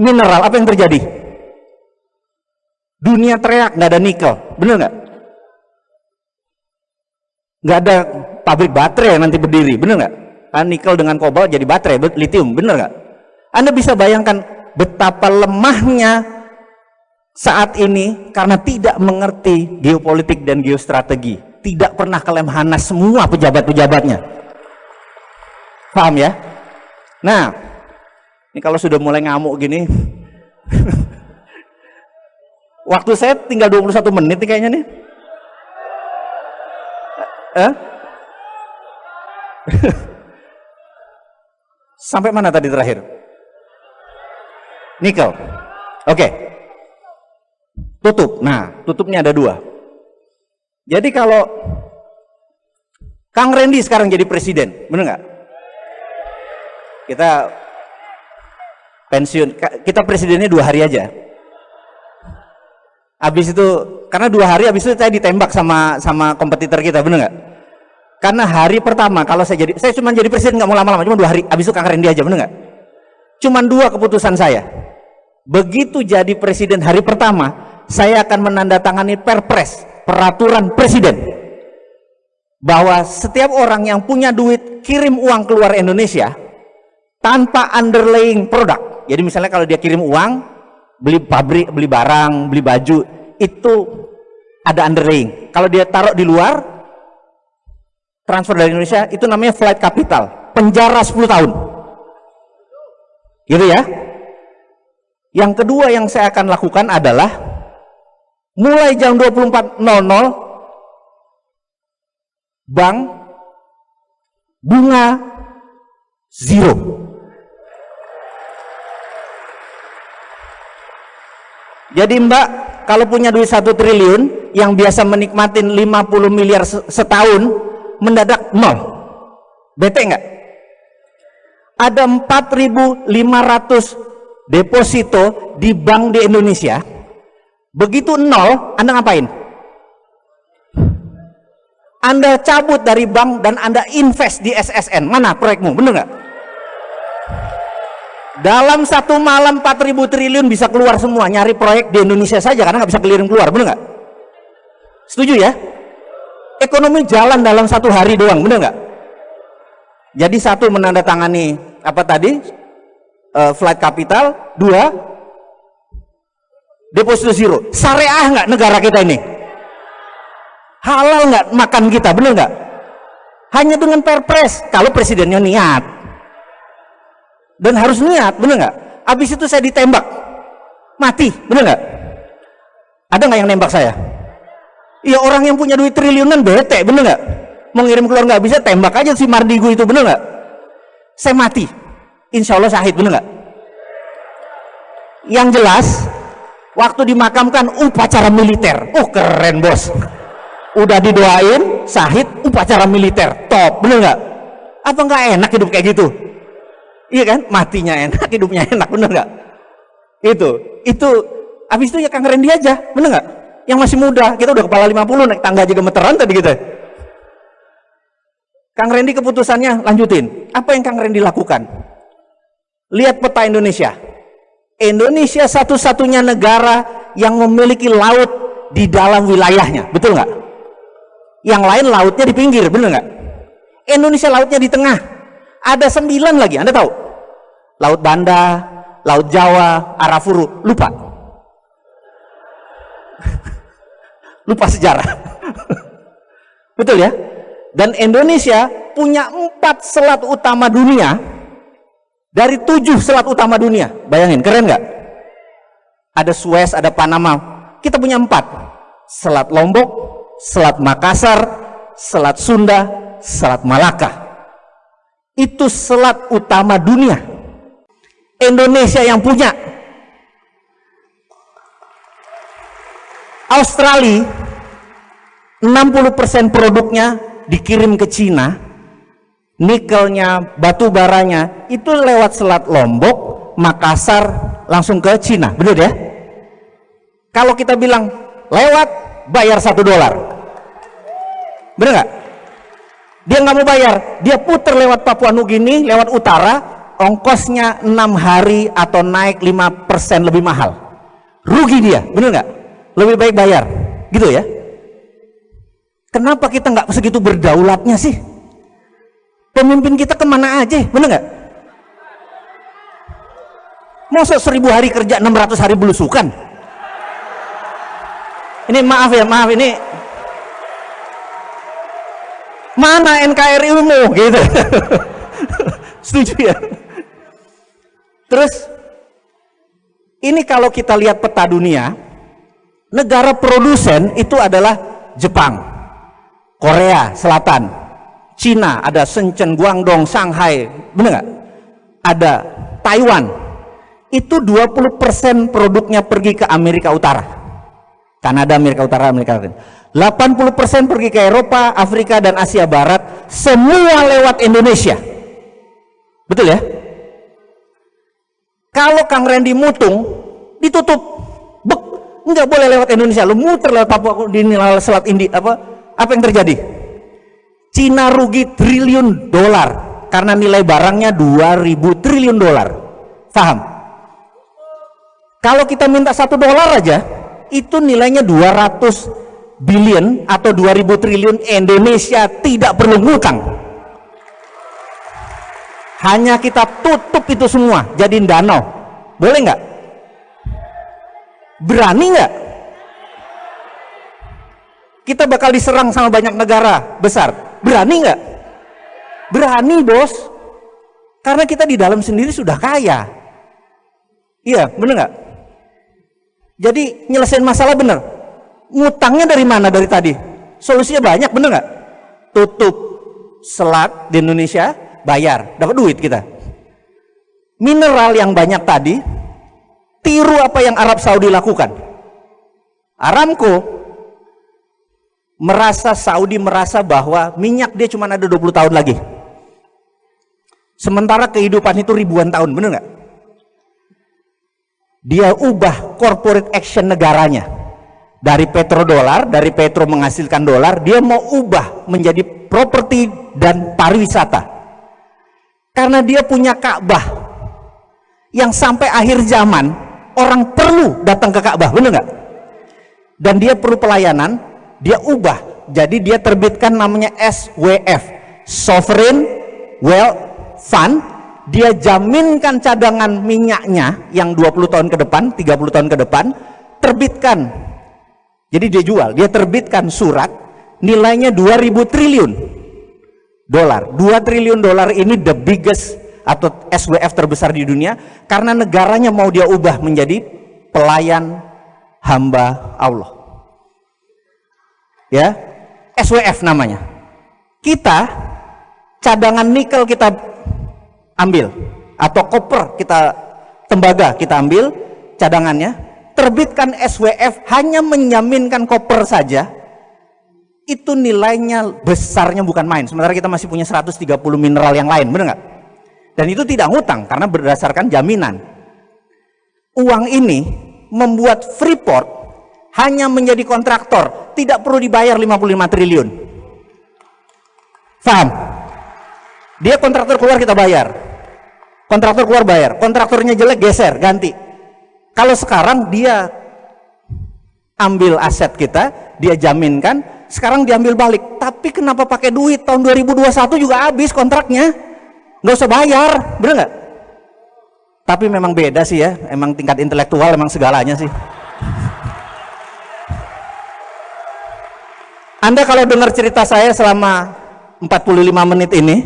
mineral, apa yang terjadi? Dunia teriak, nggak ada nikel, bener nggak? Nggak ada pabrik baterai yang nanti berdiri, bener nggak? Nikel dengan kobalt jadi baterai, lithium, bener nggak? Anda bisa bayangkan betapa lemahnya saat ini karena tidak mengerti geopolitik dan geostrategi, tidak pernah ke Lemhanas semua pejabat-pejabatnya. Paham ya? Nah, ini kalau sudah mulai ngamuk gini, waktu saya tinggal 21 menit nih kayaknya nih. Sampai mana tadi terakhir? Nikel. Oke. Tutup. Nah, tutupnya ada 2. Jadi kalau Kang Randy sekarang jadi presiden, bener nggak? Kita pensiun, kita presidennya 2 hari aja. Habis itu, karena 2 hari habis itu saya ditembak sama kompetitor kita, bener nggak? Karena hari pertama kalau saya cuma jadi presiden nggak mau lama-lama, cuma 2 hari. Habis itu Kang Randy aja, bener nggak? Cuman 2 keputusan saya. Begitu jadi presiden hari pertama, saya akan menandatangani perpres, peraturan presiden, bahwa setiap orang yang punya duit kirim uang keluar Indonesia tanpa underlying produk. Jadi misalnya kalau dia kirim uang, beli pabrik, beli barang, beli baju, itu ada underlying. Kalau dia taruh di luar, transfer dari Indonesia, itu namanya flight capital, penjara 10 tahun. Gitu ya. Yang kedua yang saya akan lakukan adalah mulai jam 24.00 bank bunga 0. Jadi Mbak kalau punya duit 1 triliun yang biasa menikmatin 50 miliar setahun, mendadak 0. Bete nggak? Ada 4.500 deposito di bank di Indonesia. Begitu 0, Anda ngapain? Anda cabut dari bank dan Anda invest di SSN. Mana proyekmu? Bener nggak? Dalam 1 malam 4.000 triliun bisa keluar semua. Nyari proyek di Indonesia saja karena nggak bisa keliling keluar. Bener nggak? Setuju ya? Ekonomi jalan dalam 1 hari doang. Bener nggak? Jadi 1 menandatangani apa tadi? Flight capital. 2 deposito 0. Syariah nggak negara kita ini? Halal nggak makan kita? Bener nggak? Hanya dengan perpres kalau presidennya niat, dan harus niat, bener nggak? Habis itu saya ditembak mati, bener nggak? Ada nggak yang nembak saya? Iya, orang yang punya duit triliunan bete, bener nggak? Mau ngirim keluar nggak bisa, tembak aja si Mardigu itu, bener nggak? Saya mati, insya Allah syahid, bener nggak? Yang jelas waktu dimakamkan upacara militer. Oh keren bos, udah didoain syahid, upacara militer top, bener nggak? Apa nggak enak hidup kayak gitu? Iya kan, matinya enak, hidupnya enak, bener nggak? Itu habis itu ya Kang Randy aja, bener nggak? Yang masih muda, kita udah kepala 50, naik tangga aja gemeteran tadi gitu. Kang Randy keputusannya lanjutin. Apa yang Kang Randy lakukan? Lihat peta Indonesia. Indonesia satu-satunya negara yang memiliki laut di dalam wilayahnya, betul nggak? Yang lain lautnya di pinggir, bener nggak? Indonesia lautnya di tengah. Ada 9 lagi, Anda tahu? Laut Banda, Laut Jawa, Arafuru, lupa. Lupa sejarah. Betul ya? Dan Indonesia punya 4 selat utama dunia dari 7 selat utama dunia. Bayangin, keren nggak? Ada Suez, ada Panama. Kita punya 4. Selat Lombok, Selat Makassar, Selat Sunda, Selat Malaka. Itu selat utama dunia. Indonesia yang punya. Australia 60% produknya dikirim ke Cina. Nikelnya, batu baranya itu lewat Selat Lombok, Makassar langsung ke Cina, benar ya? Kalau kita bilang lewat, bayar $1, benar nggak? Dia nggak mau bayar, dia puter lewat Papua Nugini, lewat utara, ongkosnya 6 hari atau naik 5% lebih mahal. Rugi dia, benar nggak? Lebih baik bayar, gitu ya? Kenapa kita nggak segitu berdaulatnya sih? Pemimpin kita kemana aja, bener nggak? Masa 1000 hari kerja 600 hari belusukan? Ini maaf ya, maaf ini mana NKRI mu gitu. Setuju ya? Terus ini kalau kita lihat peta dunia, negara produsen itu adalah Jepang, Korea Selatan, Cina, ada Shenzhen, Guangdong, Shanghai, bener nggak? ada Taiwan, itu 20% produknya pergi ke Amerika Utara, Kanada, Amerika Utara, Amerika Latin. 80% pergi ke Eropa, Afrika, dan Asia Barat, semua lewat Indonesia. Betul ya? Kalau Kang Randy mutung, ditutup, bek, nggak boleh lewat Indonesia, lu muter lewat Papua di Selat India, apa yang terjadi? Cina rugi triliun dolar karena nilai barangnya 2000 triliun dolar. Paham? Kalau kita minta $1 aja, itu nilainya 200 billion atau 2000 triliun. Indonesia tidak perlu ngutang, hanya kita tutup itu semua jadiin danau. Boleh nggak? Berani nggak? Kita bakal diserang sama banyak negara besar, berani nggak? Berani, bos, karena kita di dalam sendiri sudah kaya. Iya, bener nggak? Jadi nyelesain masalah bener. Ngutangnya dari mana dari tadi? Solusinya banyak, bener nggak? Tutup selat di Indonesia, bayar, dapat duit kita. Mineral yang banyak tadi, tiru apa yang Arab Saudi lakukan. Aramco Saudi merasa bahwa minyak dia cuma ada 20 tahun lagi. Sementara kehidupan itu ribuan tahun, bener nggak? Dia ubah corporate action negaranya. Dari petrodolar, dari petro menghasilkan dolar, dia mau ubah menjadi properti dan pariwisata. Karena dia punya Ka'bah yang sampai akhir zaman orang perlu datang ke Ka'bah, bener nggak? Dan dia perlu pelayanan, dia ubah. Jadi dia terbitkan namanya SWF, Sovereign Wealth Fund. Dia jaminkan cadangan minyaknya yang 20 tahun ke depan, 30 tahun ke depan, terbitkan. Jadi dia jual, dia terbitkan surat nilainya 2000 triliun dolar. 2 triliun dolar ini the biggest atau SWF terbesar di dunia karena negaranya mau dia ubah menjadi pelayan hamba Allah. Ya, SWF namanya. Kita cadangan nikel kita ambil atau koper kita, tembaga kita ambil cadangannya, terbitkan SWF hanya menjaminkan koper saja, itu nilainya besarnya bukan main. Sementara kita masih punya 130 mineral yang lain, benar nggak? Dan itu tidak ngutang karena berdasarkan jaminan. Uang ini membuat Freeport hanya menjadi kontraktor, tidak perlu dibayar 55 triliun. Paham? Dia kontraktor keluar, kita bayar. Kontraktor keluar, bayar. Kontraktornya jelek, geser, ganti. Kalau sekarang dia ambil aset kita, dia jaminkan, sekarang diambil balik. Tapi kenapa pakai duit? Tahun 2021 juga habis kontraknya, nggak usah bayar, bener nggak? Tapi memang beda sih ya, emang tingkat intelektual emang segalanya sih. Anda kalau dengar cerita saya selama 45 menit ini,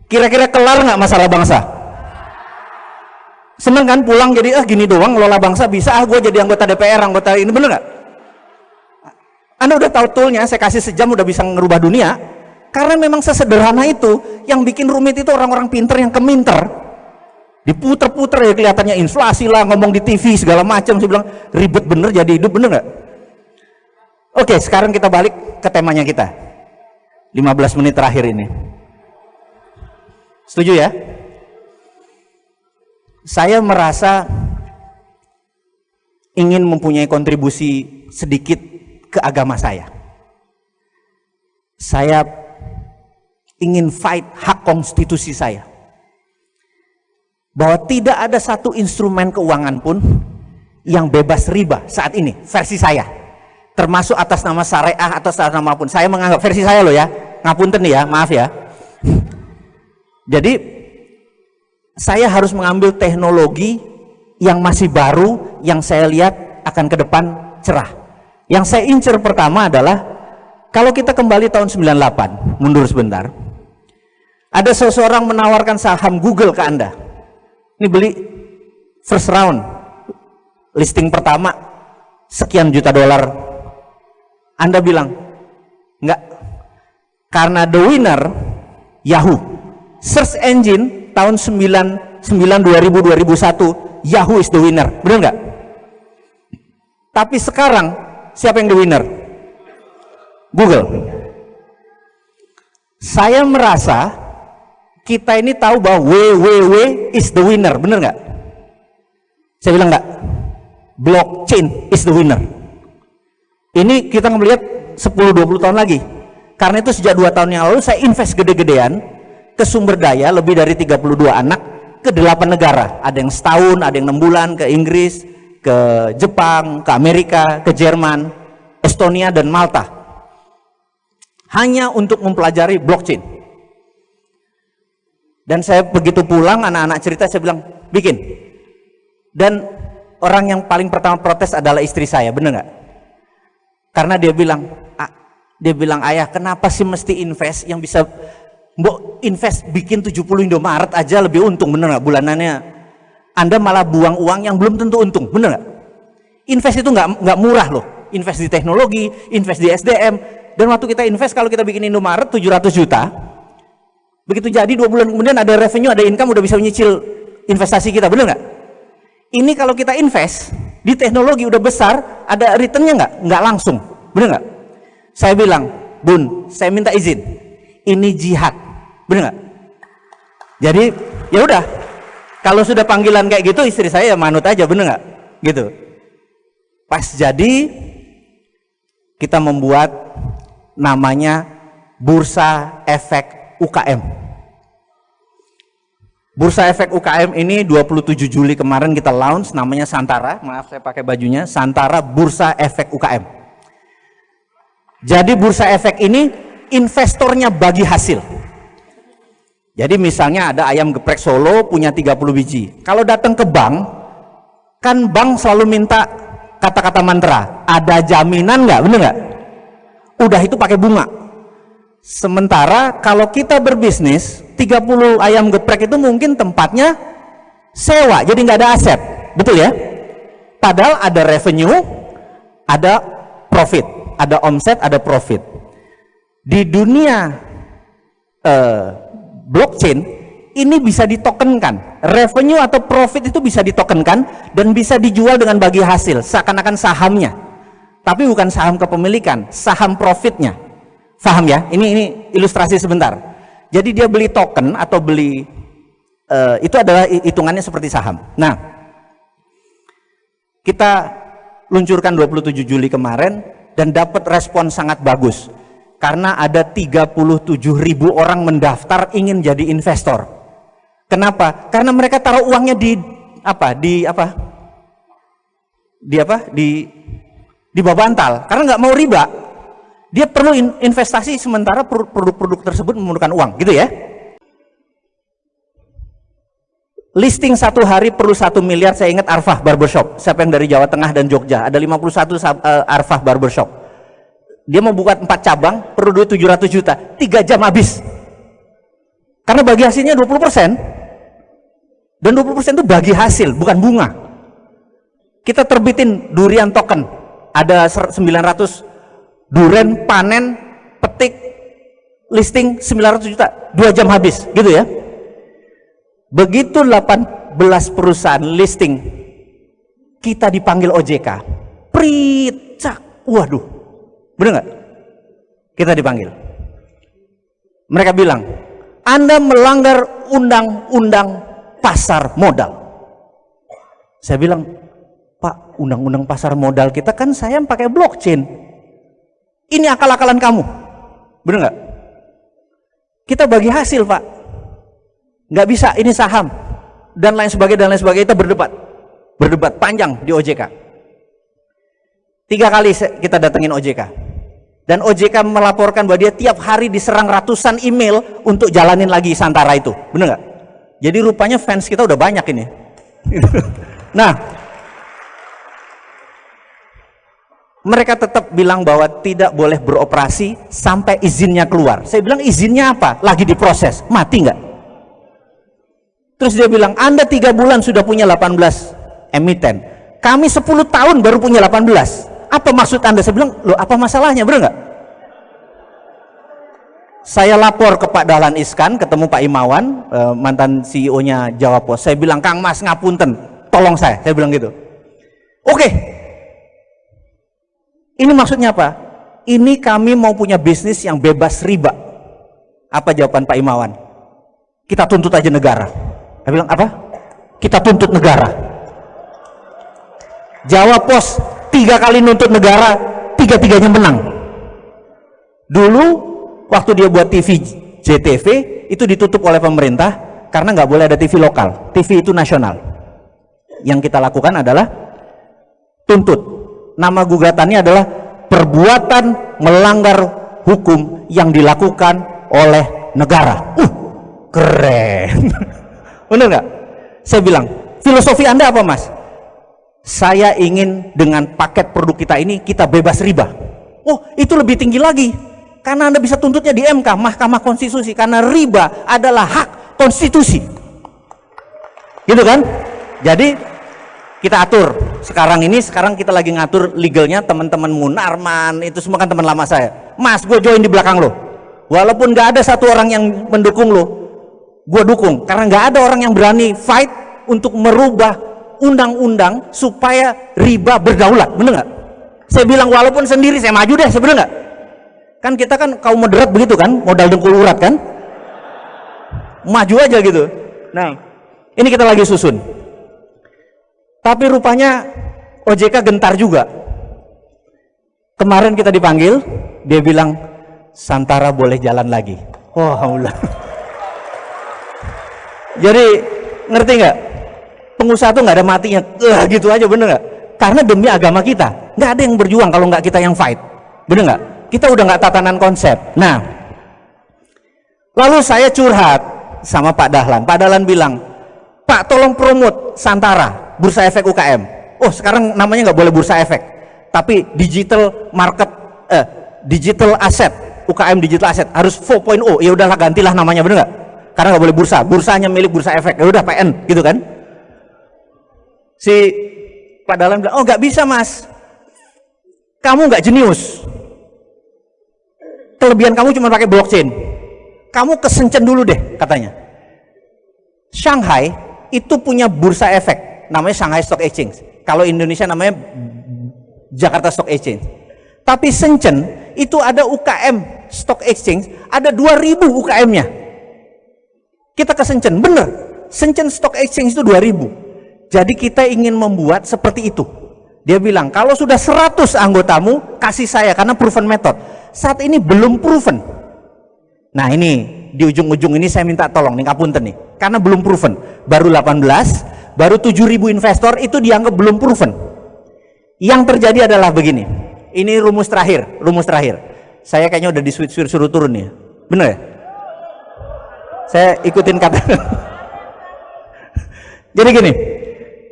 kira-kira kelar nggak masalah bangsa? Seneng kan pulang jadi gini doang ngelola bangsa bisa, gue jadi anggota DPR, anggota ini, bener nggak? Anda udah tahu toolnya, saya kasih sejam udah bisa ngerubah dunia. Karena memang sesederhana itu. Yang bikin rumit itu orang-orang pinter yang keminter. Diputer-puter ya kelihatannya inflasi lah, ngomong di TV segala macam. Saya bilang ribet bener jadi hidup, bener nggak? Oke, sekarang kita balik ke temanya kita. 15 menit terakhir ini. Setuju ya? Saya merasa ingin mempunyai kontribusi sedikit ke agama saya. Saya ingin fight hak konstitusi saya. Bahwa tidak ada satu instrumen keuangan pun yang bebas riba saat ini, versi saya. Termasuk atas nama syariah atau atas nama apapun. Saya menganggap versi saya loh ya, ngapunten nih ya, maaf ya. Jadi saya harus mengambil teknologi yang masih baru, yang saya lihat akan ke depan cerah. Yang saya incer pertama adalah, kalau kita kembali tahun 98, mundur sebentar, ada seseorang menawarkan saham Google ke Anda. Ini beli first round, listing pertama, sekian juta dolar. Anda bilang, enggak, karena the winner, Yahoo, search engine tahun 2000 2001 Yahoo is the winner, benar nggak? Tapi sekarang siapa yang the winner? Google. Saya merasa kita ini tahu bahwa www is the winner, benar nggak? Saya bilang nggak, blockchain is the winner. Ini kita melihat 10-20 tahun lagi. Karena itu sejak 2 tahun yang lalu saya invest gede-gedean ke sumber daya lebih dari 32 anak ke 8 negara. Ada yang setahun, ada yang 6 bulan, ke Inggris, ke Jepang, ke Amerika, ke Jerman, Estonia, dan Malta. Hanya untuk mempelajari blockchain. Dan saya begitu pulang, anak-anak cerita, saya bilang, bikin. Dan orang yang paling pertama protes adalah istri saya, bener nggak? Karena dia bilang, ayah, kenapa sih mesti invest yang bisa mbok invest bikin 70 Indomaret aja lebih untung, bener nggak bulanannya? Anda malah buang uang yang belum tentu untung, bener nggak? Invest itu nggak murah loh. Invest di teknologi, invest di SDM. Dan waktu kita invest, kalau kita bikin Indomaret 700 juta, begitu jadi 2 bulan kemudian ada revenue, ada income, udah bisa menyicil investasi kita, bener nggak? Ini kalau kita invest di teknologi udah besar, ada returnnya nggak langsung, bener nggak? Saya bilang, Bun, saya minta izin, ini jihad, bener nggak? Jadi ya udah, kalau sudah panggilan kayak gitu, istri saya ya manut aja, bener nggak? Gitu. Pas jadi, kita membuat namanya Bursa Efek UKM. Bursa Efek UKM ini 27 Juli kemarin kita launch, namanya Santara. Maaf saya pakai bajunya, Santara Bursa Efek UKM. Jadi Bursa Efek ini investornya bagi hasil. Jadi misalnya ada ayam geprek Solo punya 30 biji. Kalau datang ke bank, kan bank selalu minta kata-kata mantra, ada jaminan nggak, bener nggak? Udah itu pakai bunga. Sementara kalau kita berbisnis, 30 ayam geprek itu mungkin tempatnya sewa, jadi nggak ada aset, betul ya? Padahal ada revenue, ada profit, ada omset, ada profit. Di dunia blockchain ini bisa ditokenkan, revenue atau profit itu bisa ditokenkan dan bisa dijual dengan bagi hasil, seakan-akan sahamnya, tapi bukan saham kepemilikan, saham profitnya. Paham ya? Ini ilustrasi sebentar. Jadi dia beli token atau beli itu adalah hitungannya seperti saham. Nah, kita luncurkan 27 Juli kemarin dan dapat respon sangat bagus karena ada 37.000 orang mendaftar ingin jadi investor. Kenapa? Karena mereka taruh uangnya di bawah bantal karena nggak mau riba. Dia perlu investasi sementara produk-produk tersebut memerlukan uang, gitu ya. Listing 1 hari perlu 1 miliar. Saya ingat Arfah Barbershop. Siapa yang dari Jawa Tengah dan Jogja? Ada 51 Arfah Barbershop. Dia mau buka 4 cabang, perlu duit 700 juta. 3 jam habis. Karena bagi hasilnya 20%. Dan 20% itu bagi hasil, bukan bunga. Kita terbitin durian token. Ada 900 duren, panen, petik, listing 900 juta, 2 jam habis, gitu ya. Begitu 18 perusahaan listing, kita dipanggil OJK, pricak, waduh, bener nggak? Kita dipanggil. Mereka bilang, Anda melanggar undang-undang pasar modal. Saya bilang, Pak, undang-undang pasar modal kita kan saya pakai blockchain. Ini akal-akalan kamu, bener nggak? Kita bagi hasil, Pak. Nggak bisa, ini saham dan lain sebagainya. Kita berdebat panjang di OJK. 3 kali kita datengin OJK, dan OJK melaporkan bahwa dia tiap hari diserang ratusan email untuk jalanin lagi Santara itu, bener nggak? Jadi rupanya fans kita udah banyak ini. Nah, mereka tetap bilang bahwa tidak boleh beroperasi sampai izinnya keluar. Saya bilang, izinnya apa? Lagi diproses, mati nggak? Terus dia bilang, Anda 3 bulan sudah punya 18 emiten. Kami 10 tahun baru punya 18. Apa maksud Anda? Saya bilang, loh apa masalahnya, bener nggak? Saya lapor ke Pak Dahlan Iskan, ketemu Pak Imawan, mantan CEO-nya Jawa Pos. Saya bilang, Kang Mas ngapunten, tolong saya bilang gitu. Oke. Ini maksudnya apa? Ini kami mau punya bisnis yang bebas riba. Apa jawaban Pak Imawan? Kita tuntut aja negara. Saya bilang, apa? Kita tuntut negara. Jawa Pos 3 kali nuntut negara, 3-3-nya menang. Dulu waktu dia buat TV JTV itu ditutup oleh pemerintah karena nggak boleh ada TV lokal, TV itu nasional. Yang kita lakukan adalah tuntut. Nama gugatannya adalah perbuatan melanggar hukum yang dilakukan oleh negara. Keren. Bener nggak? Saya bilang, filosofi Anda apa, Mas? Saya ingin dengan paket produk kita ini kita bebas riba. Oh, itu lebih tinggi lagi. Karena Anda bisa tuntutnya di MK, Mahkamah Konstitusi, karena riba adalah hak konstitusi. Gitu kan? Jadi kita atur. Sekarang kita lagi ngatur legalnya. Teman-teman Munarman, itu semua kan teman lama saya. Mas, gue join di belakang lo. Walaupun gak ada satu orang yang mendukung lo, gue dukung. Karena gak ada orang yang berani fight untuk merubah undang-undang supaya riba berdaulat. Bener gak? Saya bilang walaupun sendiri saya maju deh, sebenernya gak? Kan kita kan kaum moderat begitu kan, modal dengkul urat kan, maju aja gitu. Nah, ini kita lagi susun. Tapi rupanya OJK gentar juga. Kemarin kita dipanggil, dia bilang Santara boleh jalan lagi. Oh, alhamdulillah. Jadi ngerti nggak? Pengusaha tuh nggak ada matinya, gitu aja, bener nggak? Karena demi agama kita, nggak ada yang berjuang kalau nggak kita yang fight, bener nggak? Kita udah nggak tatanan konsep. Nah, lalu saya curhat sama Pak Dahlan. Pak Dahlan bilang, Pak tolong promote Santara, Bursa Efek UKM. Oh, sekarang namanya nggak boleh Bursa Efek, tapi digital market, digital asset, UKM digital asset harus 4.0. Ya udahlah, gantilah namanya, bener nggak? Karena nggak boleh bursa, bursanya milik Bursa Efek. Ya udah PN, gitu kan? Si Pak Dahlan bilang, oh nggak bisa, Mas, kamu nggak jenius. Kelebihan kamu cuma pakai blockchain. Kamu kesencen dulu deh, katanya. Shanghai itu punya bursa efek, namanya Shanghai Stock Exchange. Kalau Indonesia namanya Jakarta Stock Exchange. Tapi Shenzhen itu ada UKM Stock Exchange, ada 2000 UKM-nya. Kita ke Shenzhen, bener. Shenzhen Stock Exchange itu 2000. Jadi kita ingin membuat seperti itu. Dia bilang, kalau sudah 100 anggotamu, kasih saya, karena proven method. Saat ini belum proven. Nah, ini di ujung-ujung ini saya minta tolong nih, ngapunten nih, karena belum proven. Baru 18, baru 7.000 investor, itu dianggap belum proven. Yang terjadi adalah begini. Ini rumus terakhir. Saya kayaknya udah suruh turun nih. Bener ya? Saya ikutin kata. Jadi gini,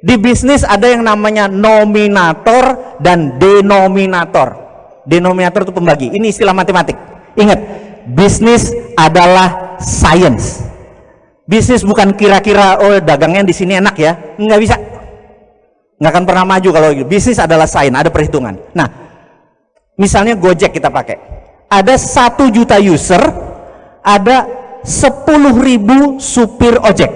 di bisnis ada yang namanya nominator dan denominator. Denominator itu pembagi. Ini istilah matematik. Ingat, bisnis adalah science. Bisnis bukan kira-kira, oh dagangnya di sini enak ya. Nggak bisa. Nggak akan pernah maju kalau gitu. Bisnis adalah science, ada perhitungan. Nah, misalnya Gojek kita pakai. Ada 1 juta user, ada 10.000 supir ojek.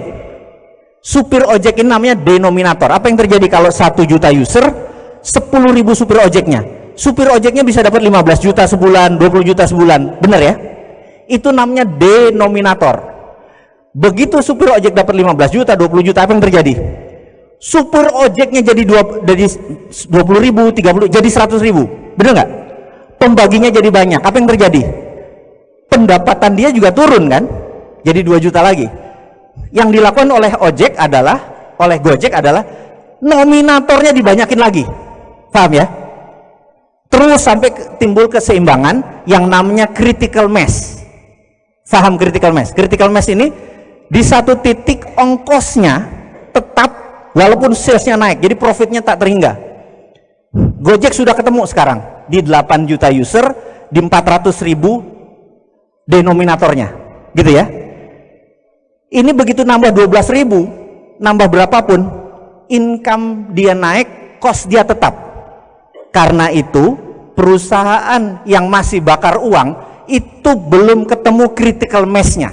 Supir ojek ini namanya denominator. Apa yang terjadi kalau 1 juta user, 10.000 supir ojeknya? Supir ojeknya bisa dapat 15 juta sebulan, 20 juta sebulan, bener ya? Itu namanya denominator. Begitu supir ojek dapat 15 juta, 20 juta, apa yang terjadi? Supir ojeknya jadi 20.000, 30, jadi 100.000, bener nggak? Pembaginya jadi banyak, apa yang terjadi? Pendapatan dia juga turun kan? Jadi 2 juta lagi. Yang dilakukan oleh Gojek adalah nominatornya dibanyakin lagi, paham ya? Terus sampai timbul keseimbangan yang namanya critical mass. Paham critical mass? Critical mass ini di satu titik ongkosnya tetap walaupun salesnya naik, jadi profitnya tak terhingga. Gojek sudah ketemu sekarang di 8 juta user, di 400.000 denominatornya, gitu ya. Ini begitu nambah 12.000, nambah berapapun, income dia naik, cost dia tetap. Karena itu perusahaan yang masih bakar uang itu belum ketemu critical mass-nya.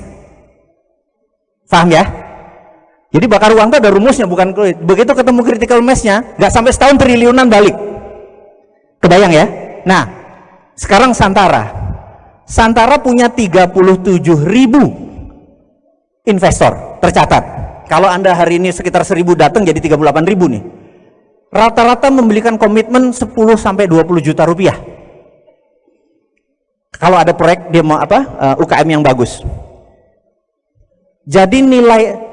Paham ya? Jadi bakar uang itu ada rumusnya, bukan begitu ketemu critical mass-nya, nggak sampai setahun triliunan balik. Kebayang ya? Nah, sekarang Santara. Santara punya 37.000 investor tercatat. Kalau Anda hari ini sekitar 1.000 datang jadi 38.000 nih. Rata-rata memberikan komitmen 10 sampai 20 juta rupiah. Kalau ada proyek dia mau UKM yang bagus. Jadi nilai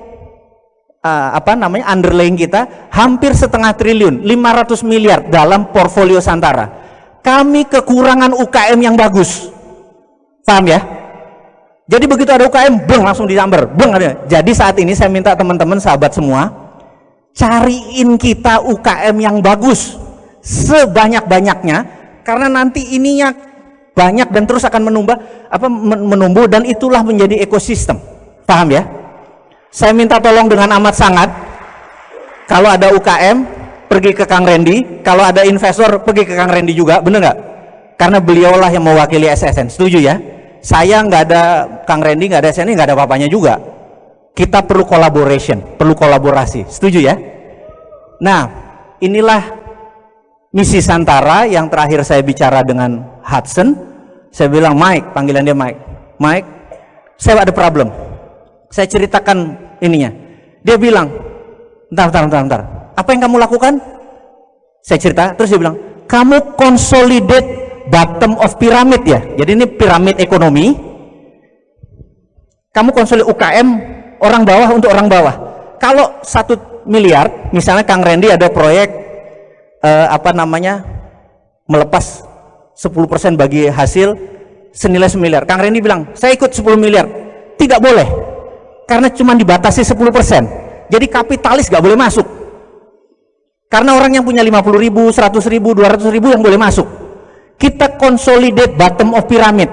underlying kita hampir setengah triliun, 500 miliar dalam portfolio Santara. Kami kekurangan UKM yang bagus. Paham ya? Jadi begitu ada UKM, beng langsung disamber, beng ada. Jadi saat ini saya minta teman-teman sahabat semua, cariin kita UKM yang bagus sebanyak-banyaknya, karena nanti ininya banyak dan terus akan menumbuh dan itulah menjadi ekosistem. Paham ya? Saya minta tolong dengan amat sangat, kalau ada UKM pergi ke Kang Randy, kalau ada investor pergi ke Kang Randy juga, bener nggak? Karena beliaulah yang mewakili SSN. Setuju ya? Saya nggak ada Kang Randy, nggak ada SSN, nggak ada apa-apanya juga. Kita perlu collaboration, perlu kolaborasi. Setuju ya? Nah, inilah misi Santara yang terakhir saya bicara dengan Hudson. Saya bilang, Mike, panggilan dia Mike. Mike, saya ada problem. Saya ceritakan ininya. Dia bilang, bentar. Apa yang kamu lakukan? Saya cerita, terus dia bilang, kamu consolidate bottom of pyramid ya. Jadi ini piramid ekonomi. Kamu konsolidasi UKM orang bawah untuk orang bawah. Kalau 1 miliar, misalnya Kang Randy ada proyek melepas 10% bagi hasil senilai 1 miliar. Kang Randy bilang, saya ikut 10 miliar. Tidak boleh. Karena cuma dibatasi 10%. Jadi kapitalis gak boleh masuk. Karena orang yang punya 50.000, 100.000, 200.000 yang boleh masuk. Kita consolidate bottom of pyramid.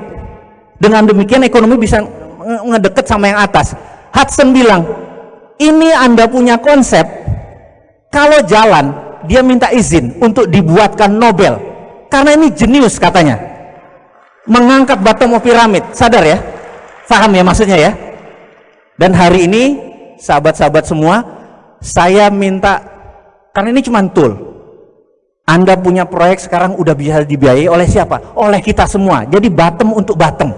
Dengan demikian ekonomi bisa ngedeket sama yang atas. Hudson bilang, ini Anda punya konsep, kalau jalan dia minta izin untuk dibuatkan Nobel, karena ini jenius katanya, mengangkat bottom of pyramid. Sadar ya? Paham ya maksudnya ya? Dan hari ini sahabat-sahabat semua, saya minta, karena ini cuma tool. Anda punya proyek sekarang udah bisa dibiayai oleh siapa? Oleh kita semua. Jadi bottom untuk bottom.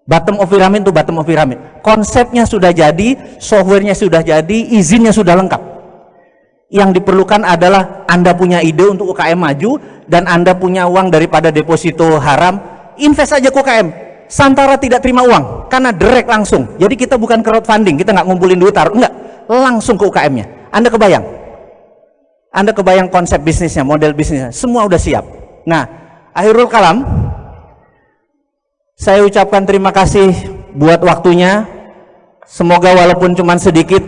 Bottom of pyramid untuk bottom of pyramid. Konsepnya sudah jadi, softwarenya sudah jadi, izinnya sudah lengkap. Yang diperlukan adalah Anda punya ide untuk UKM maju, dan Anda punya uang daripada deposito haram, invest aja ke UKM. Santara tidak terima uang, karena direct langsung. Jadi kita bukan crowdfunding, kita nggak ngumpulin duit, enggak, langsung ke UKM-nya. Anda kebayang? Anda kebayang konsep bisnisnya, model bisnisnya, semua udah siap. Nah, akhirul kalam, saya ucapkan terima kasih buat waktunya. Semoga walaupun cuma sedikit,